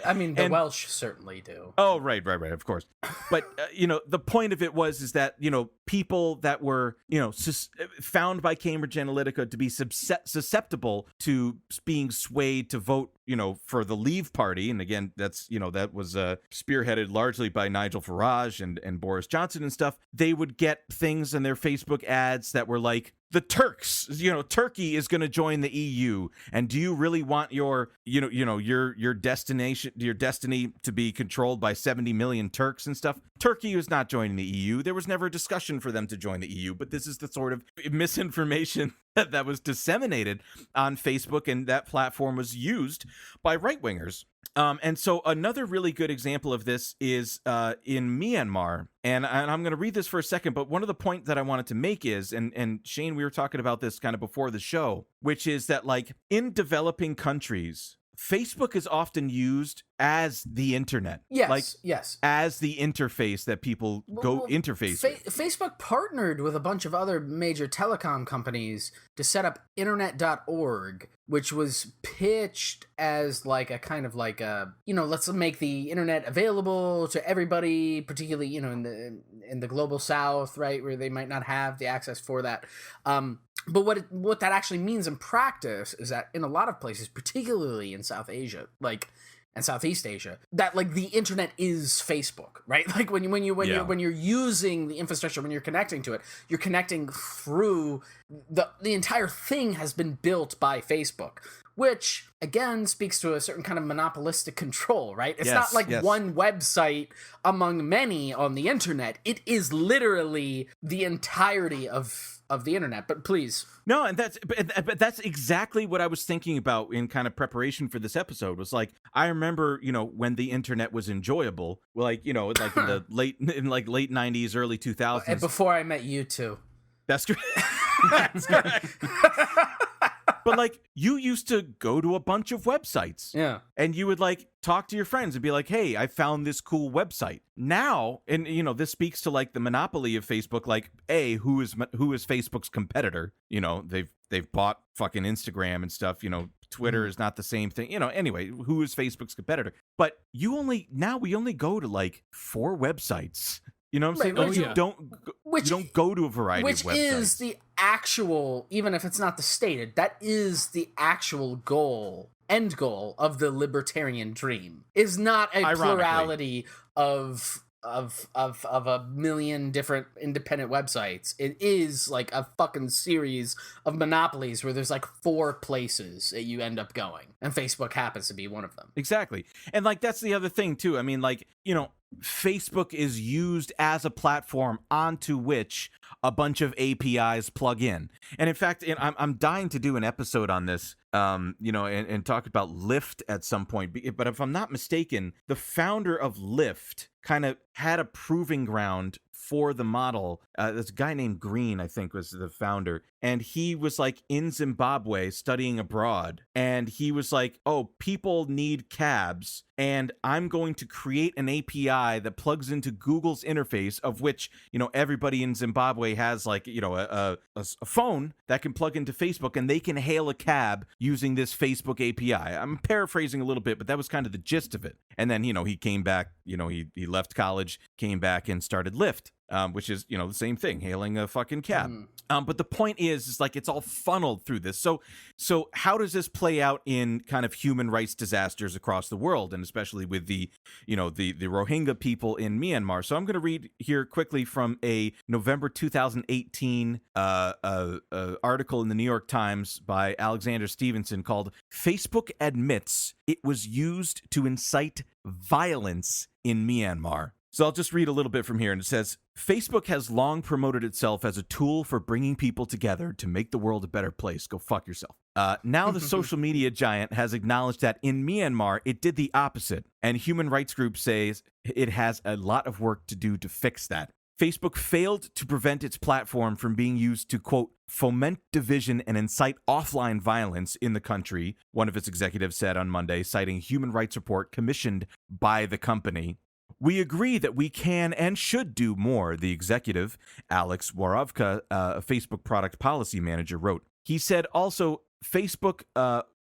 I mean, the Welsh certainly do. Oh, right, of course. But, the point of it is that, people that were, found by Cambridge Analytica to be susceptible to being swayed to vote, for the Leave Party. And again, that's, that was spearheaded largely by Nigel Farage and Boris Johnson and stuff. They would get things in their Facebook ads that were like, the Turks, Turkey is going to join the EU. And do you really want your destiny to be controlled by 70 million Turks and stuff? Turkey was not joining the EU. There was never a discussion for them to join the EU, but this is the sort of misinformation that was disseminated on Facebook, and that platform was used by right-wingers. And so another really good example of this is in Myanmar. And I'm going to read this for a second, but one of the points that I wanted to make is, and Shane, we were talking about this kind of before the show, which is that like in developing countries, Facebook is often used as the internet. Yes. As the interface that people interface with. Facebook partnered with a bunch of other major telecom companies to set up internet.org, which was pitched as like a kind of like a, let's make the internet available to everybody, particularly, in the global south, right, where they might not have the access for that. But what that actually means in practice is that in a lot of places, particularly in South Asia, and Southeast Asia, that like the internet is Facebook, right? Like when you're using the infrastructure, when you're connecting to it, you're connecting through the entire thing has been built by Facebook, which again speaks to a certain kind of monopolistic control, right? It's not like one website among many on the internet. It is literally the entirety of the internet. But please. No, and that's exactly what I was thinking about in kind of preparation for this episode. Was like, I remember, when the internet was enjoyable, like in the late 90s, early 2000s. And before I met you too. That's correct. That's correct. But like, you used to go to a bunch of websites. Yeah. And you would like talk to your friends and be like, hey, I found this cool website. Now, and this speaks to like the monopoly of Facebook, like, who is Facebook's competitor? They've bought fucking Instagram and stuff, Twitter is not the same thing. Anyway, who is Facebook's competitor? But we only go to like 4 websites. You know what I'm saying? You don't go to a variety of websites. Which is the actual, even if it's not the stated, that is the actual end goal of the libertarian dream. Is not a plurality of a million different independent websites. It is like a fucking series of monopolies where there's like 4 places that you end up going, and Facebook happens to be one of them. Exactly. And like, that's the other thing too. I mean, like, Facebook is used as a platform onto which a bunch of APIs plug in. And in fact, I'm dying to do an episode on this, and talk about Lyft at some point. But if I'm not mistaken, the founder of Lyft kind of had a proving ground for the model. This guy named Green, I think, was the founder. And he was like in Zimbabwe studying abroad. And he was like, oh, people need cabs. And I'm going to create an API that plugs into Google's interface, of which, everybody in Zimbabwe has like, a phone that can plug into Facebook, and they can hail a cab using this Facebook API. I'm paraphrasing a little bit, but that was kind of the gist of it. And then, he came back, he left college, came back and started Lyft. Which is, the same thing, hailing a fucking cab. But the point is like it's all funneled through this. So how does this play out in kind of human rights disasters across the world, and especially with the Rohingya people in Myanmar? So I'm going to read here quickly from a November 2018 article in the New York Times by Alexander Stevenson called "Facebook Admits It Was Used to Incite Violence in Myanmar." So I'll just read a little bit from here, and it says, Facebook has long promoted itself as a tool for bringing people together to make the world a better place. Go fuck yourself. Now the social media giant has acknowledged that in Myanmar, it did the opposite, and human rights groups say it has a lot of work to do to fix that. Facebook failed to prevent its platform from being used to, quote, foment division and incite offline violence in the country, one of its executives said on Monday, citing a human rights report commissioned by the company. We agree that we can and should do more, the executive, Alex Warovka, a Facebook product policy manager, wrote. He said also Facebook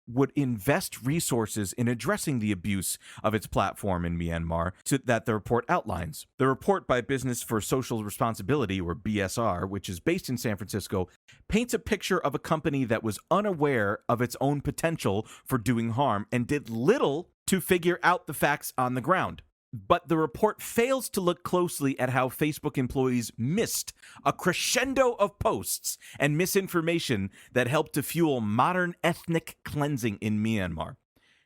would invest resources in addressing the abuse of its platform in Myanmar that the report outlines. The report by Business for Social Responsibility, or BSR, which is based in San Francisco, paints a picture of a company that was unaware of its own potential for doing harm and did little to figure out the facts on the ground. But the report fails to look closely at how Facebook employees missed a crescendo of posts and misinformation that helped to fuel modern ethnic cleansing in Myanmar.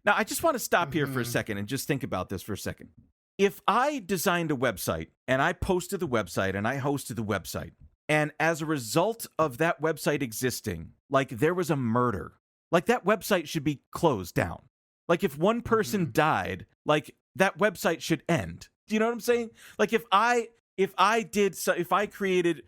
Now, I just want to stop here for a second and just think about this for a second. If I designed a website and I posted the website and I hosted the website, and as a result of that website existing, like there was a murder, like that website should be closed down. Like if one person died, like that website should end. Do you know what I'm saying? Like if I created,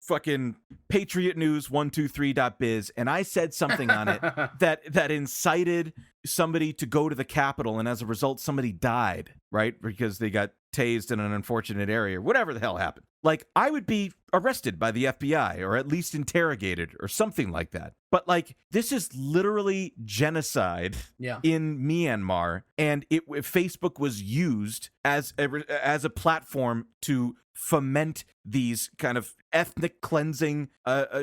fucking Patriot News 123.biz and I said something on it that incited somebody to go to the Capitol, and as a result somebody died, right? Because they got tased in an unfortunate area or whatever the hell happened. Like I would be arrested by the FBI or at least interrogated or something like that. But like this is literally genocide in Myanmar, and Facebook was used as a platform to foment these kind of ethnic cleansing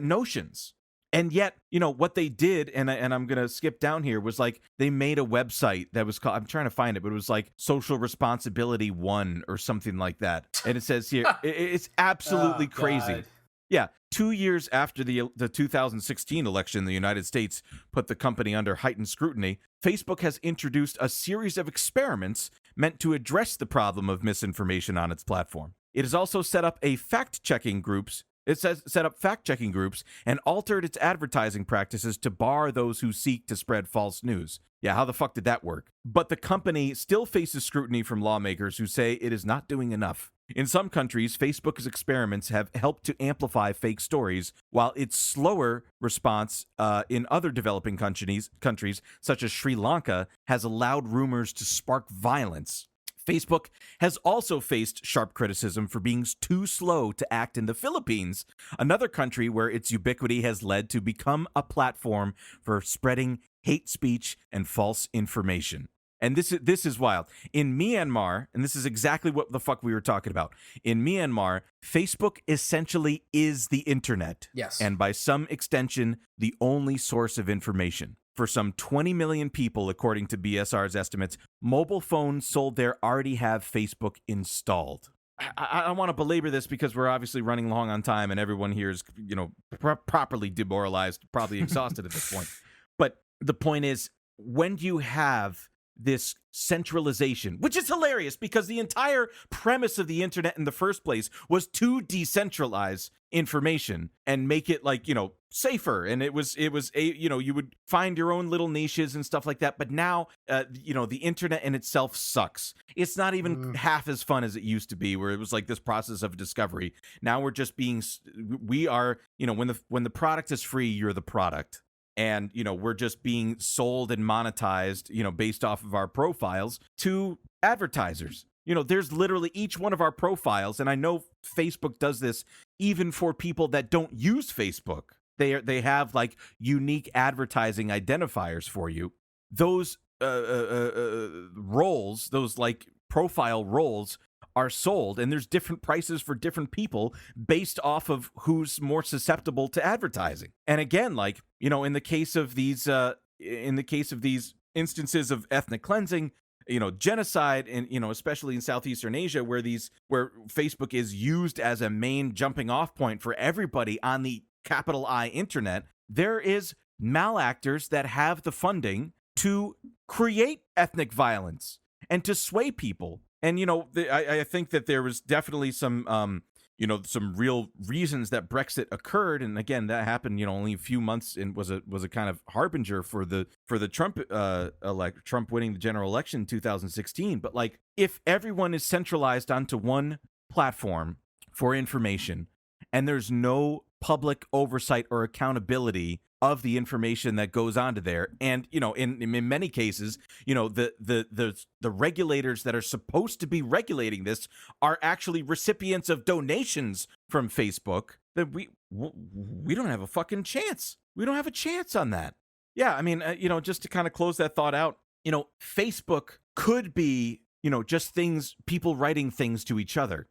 notions. And yet, what they did, and I'm going to skip down here, was like they made a website that was called, I'm trying to find it, but it was like Social Responsibility 1 or something like that. And it says here, it's absolutely crazy. God. Yeah. 2 years after the 2016 election, the United States put the company under heightened scrutiny. Facebook has introduced a series of experiments meant to address the problem of misinformation on its platform. It has also set up fact-checking groups and altered its advertising practices to bar those who seek to spread false news. Yeah, how the fuck did that work? But the company still faces scrutiny from lawmakers who say it is not doing enough. In some countries, Facebook's experiments have helped to amplify fake stories, while its slower response in other developing countries, such as Sri Lanka, has allowed rumors to spark violence. Facebook has also faced sharp criticism for being too slow to act in the Philippines, another country where its ubiquity has led to become a platform for spreading hate speech and false information. And this is wild. In Myanmar, and this is exactly what the fuck we were talking about. In Myanmar, Facebook essentially is the internet. Yes. And by some extension, the only source of information. For some 20 million people, according to BSR's estimates, mobile phones sold there already have Facebook installed. I don't want to belabor this because we're obviously running long on time and everyone here is, properly demoralized, probably exhausted at this point. But the point is, when you have this centralization, which is hilarious because the entire premise of the internet in the first place was to decentralize information and make it like, safer. And it was you would find your own little niches and stuff like that. But now, the internet in itself sucks. It's not even half as fun as it used to be, where it was like this process of discovery. Now when the product is free, you're the product. And, we're just being sold and monetized, based off of our profiles to advertisers. There's literally each one of our profiles. And I know Facebook does this even for people that don't use Facebook. They have like unique advertising identifiers for you. Those roles, those like profile roles, are sold, and there's different prices for different people based off of who's more susceptible to advertising. And again, like, in the case of these instances of ethnic cleansing, genocide, and especially in Southeastern Asia, where Facebook is used as a main jumping off point for everybody on the capital I internet, there is malactors that have the funding to create ethnic violence and to sway people. And, I think that there was definitely some real reasons that Brexit occurred. And again, that happened, only a few months, and was a kind of harbinger for the Trump Trump winning the general election in 2016. But like, if everyone is centralized onto one platform for information, and there's no public oversight or accountability of the information that goes onto there, and in many cases, the regulators that are supposed to be regulating this are actually recipients of donations from Facebook, then we don't have a fucking chance. We don't have a chance on that. Yeah, I mean, just to kind of close that thought out, Facebook could be, just people writing things to each other,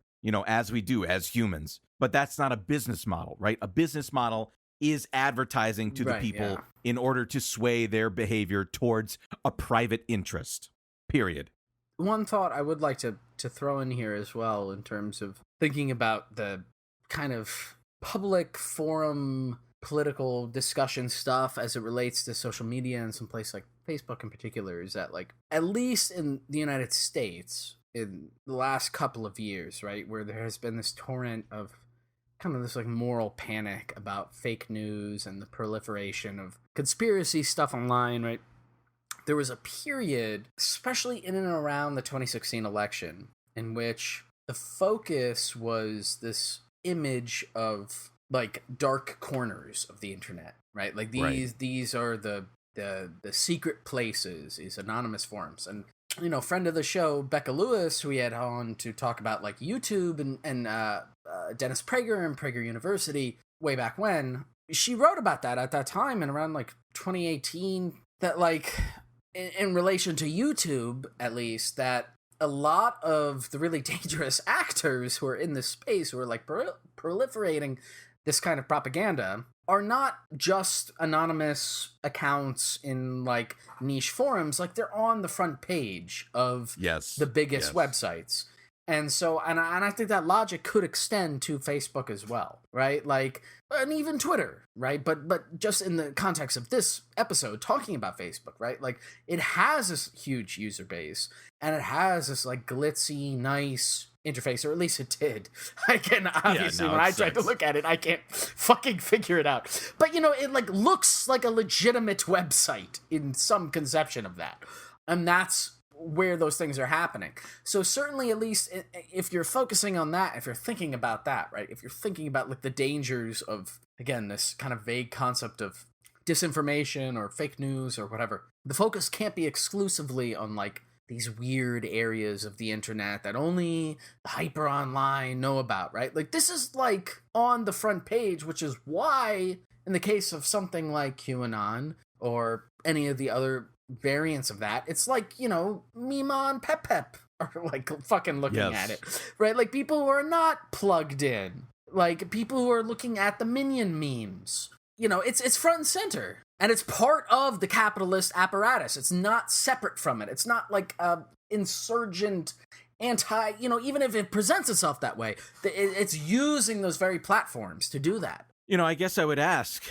as we do as humans. But that's not a business model, right? A business model is advertising to the people in order to sway their behavior towards a private interest, period. One thought I would like to throw in here as well, in terms of thinking about the kind of public forum political discussion stuff as it relates to social media and some place like Facebook in particular, is that, like, at least in the United States in the last couple of years, right, where there has been this torrent of kind of this like moral panic about fake news and the proliferation of conspiracy stuff online, right? There was a period, especially in and around the 2016 election, in which the focus was this image of like dark corners of the internet, right? Like these are the secret places, these anonymous forums. And friend of the show, Becca Lewis, who we had on to talk about like YouTube and Dennis Prager and Prager University way back when, she wrote about that at that time, and around like 2018, that like in relation to YouTube, at least, that a lot of the really dangerous actors who are in this space, who are like proliferating this kind of propaganda, are not just anonymous accounts in like niche forums. Like, they're on the front page of the biggest websites. And so, and I think that logic could extend to Facebook as well, right? Like, and even Twitter, right? But just in the context of this episode talking about Facebook, right? Like, it has this huge user base, and it has this like glitzy, nice interface, or at least it did. I can obviously, when I tried to look at it, I can't fucking figure it out. But it like looks like a legitimate website in some conception of that, and that's where those things are happening. So certainly, at least if you're focusing on that, if you're thinking about that, right? If you're thinking about like the dangers of, again, this kind of vague concept of disinformation or fake news or whatever, the focus can't be exclusively on like these weird areas of the internet that only the hyper online know about, right? Like, this is like on the front page, which is why in the case of something like QAnon or any of the other variants of that, it's like, Mima and Pep are like fucking looking at it, right? Like, people who are not plugged in, like people who are looking at the Minion memes, it's front and center, and it's part of the capitalist apparatus. It's not separate from it. It's not like a insurgent anti, even if it presents itself that way, it's using those very platforms to do that. I guess I would ask,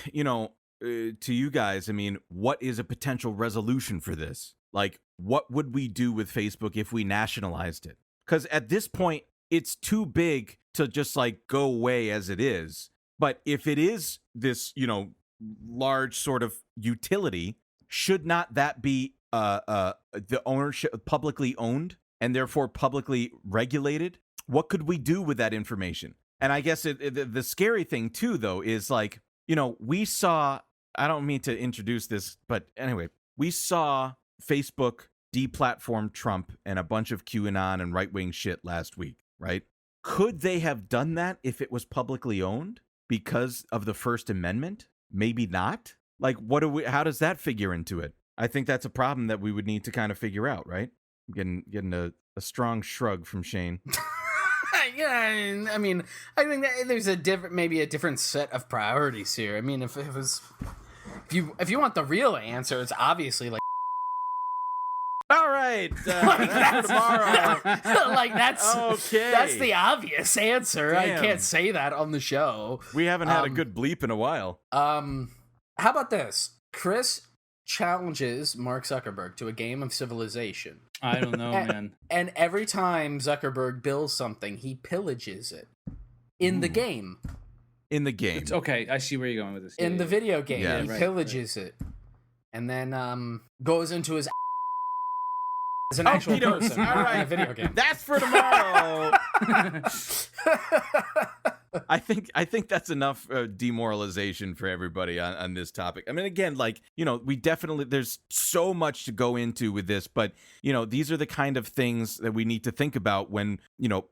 to you guys, I mean, what is a potential resolution for this? like, what would we do with Facebook if we nationalized it? Because at this point, it's too big to just like go away as it is. But if it is this, large sort of utility, should not that be the ownership publicly owned and therefore publicly regulated? What could we do with that information? And I guess the scary thing too, though, is like, we saw, I don't mean to introduce this, but anyway, we saw Facebook deplatform Trump and a bunch of QAnon and right-wing shit last week, right? Could they have done that if it was publicly owned because of the First Amendment? Maybe not. Like, how does that figure into it? I think that's a problem that we would need to kind of figure out, right? I'm getting a strong shrug from Shane. Yeah, I mean, I think that there's maybe a different set of priorities here. I mean, if you want the real answer, it's obviously like. All right, that's for tomorrow. Like that's okay. That's the obvious answer. Damn. I can't say that on the show. We haven't had a good bleep in a while. How about this? Chris challenges Mark Zuckerberg to a game of Civilization. I don't know, man. And every time Zuckerberg builds something, he pillages it in the game. In the game. It's okay, I see where you're going with this. In the video game, Yeah, he right, pillages it. And then goes into his as an actual person, All not in a right. video game. That's for tomorrow. I think that's enough demoralization for everybody on this topic. I mean, again, like, we definitely, there's so much to go into with this, but, these are the kind of things that we need to think about when,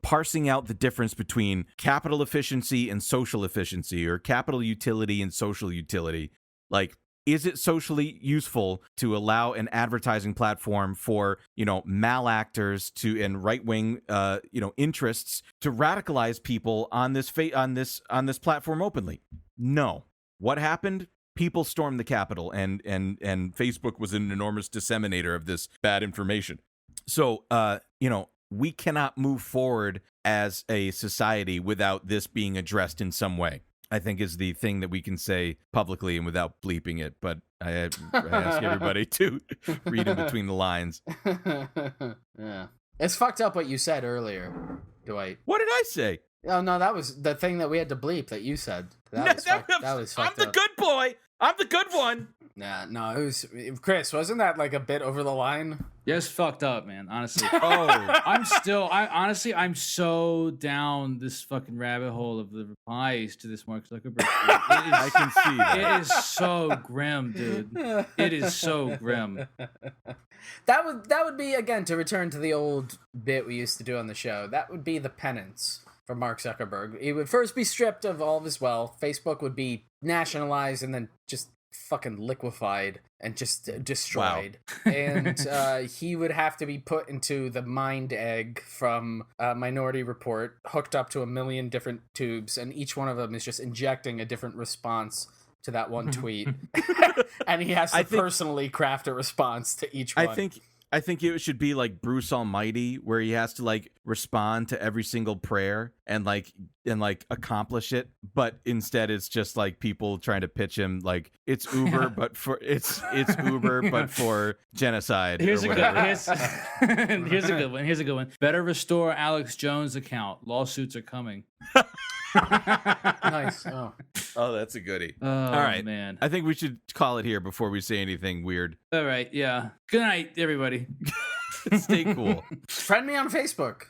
parsing out the difference between capital efficiency and social efficiency, or capital utility and social utility. Like, is it socially useful to allow an advertising platform for, malactors and right-wing, interests to radicalize people on this platform openly? No. What happened? People stormed the Capitol, and Facebook was an enormous disseminator of this bad information. So, we cannot move forward as a society without this being addressed in some way, I think, is the thing that we can say publicly and without bleeping it. But I ask everybody to read in between the lines. Yeah. It's fucked up what you said earlier, Dwight. What did I say? Oh, no, that was the thing that we had to bleep that you said. That was I'm fucked the up. good boy. I'm the good one. Nah, no, it was... Chris, wasn't that like a bit over the line? Yeah, it's fucked up, man. Honestly. Oh, I'm so down this fucking rabbit hole of the replies to this Mark Zuckerberg. I can see that. It is so grim, dude. It is so grim. That would be, again, to return to the old bit we used to do on the show, that would be the penance for Mark Zuckerberg. He would first be stripped of all of his wealth. Facebook would be nationalized and then just fucking liquefied and just destroyed. Wow. And he would have to be put into the mind egg from Minority Report, hooked up to 1 million different tubes, and each one of them is just injecting a different response to that one tweet. And he has to personally craft a response to each one. I think it should be like Bruce Almighty, where he has to like respond to every single prayer and accomplish it. But instead, it's just like people trying to pitch him like it's Uber, but for it's Uber, but for genocide. Here's or a good. whatever. Here's a good one. Better restore Alex Jones' account. Lawsuits are coming. Nice. Oh, that's a goodie. Oh, all right, man. I think we should call it here before we say anything weird. All right, yeah. Good night, everybody. Stay cool. Friend me on Facebook.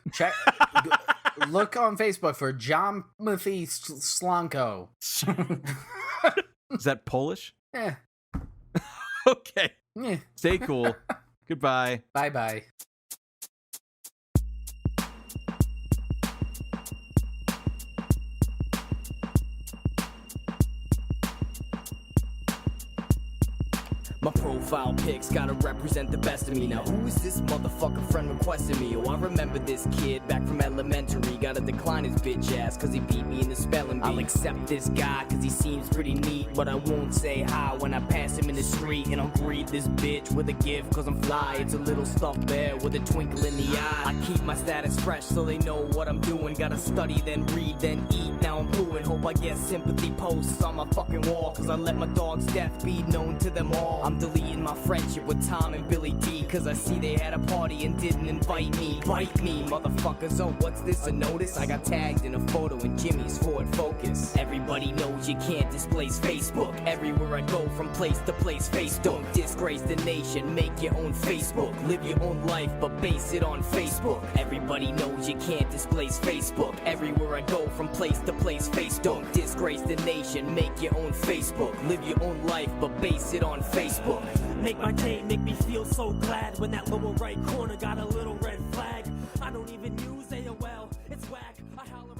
Look on Facebook for Jomothy Slanko. Is that Polish? Yeah. Okay. Yeah. Stay cool. Goodbye. Bye-bye. My profile pics gotta represent the best of me. Now who is this motherfucker friend requesting me? Oh, I remember this kid back from elementary. Gotta decline his bitch ass cause he beat me in the spelling bee. I'll accept this guy cause he seems pretty neat, but I won't say hi when I pass him in the street. And I'll greet this bitch with a gift cause I'm fly. It's a little stuffed bear with a twinkle in the eye. I keep my status fresh so they know what I'm doing. Gotta study, then read, then eat. Now I'm fluent. Hope I get sympathy posts on my fucking wall cause I let my dog's death be known to them all. I'm deleting my friendship with Tom and Billy D, cause I see they had a party and didn't invite me. Bite me, motherfuckers. Oh, what's this, a notice? I got tagged in a photo in Jimmy's Ford Focus. Everybody knows you can't displace Facebook. Everywhere I go, from place to place, face don't disgrace the nation. Make your own Facebook, live your own life, but base it on Facebook. Everybody knows you can't displace Facebook. Everywhere I go, from place to place, face don't disgrace the nation. Make your own Facebook, live your own life, but base it on Facebook. Make my day, make me feel so glad when that lower right corner got a little red flag. I don't even use AOL, it's whack. I holler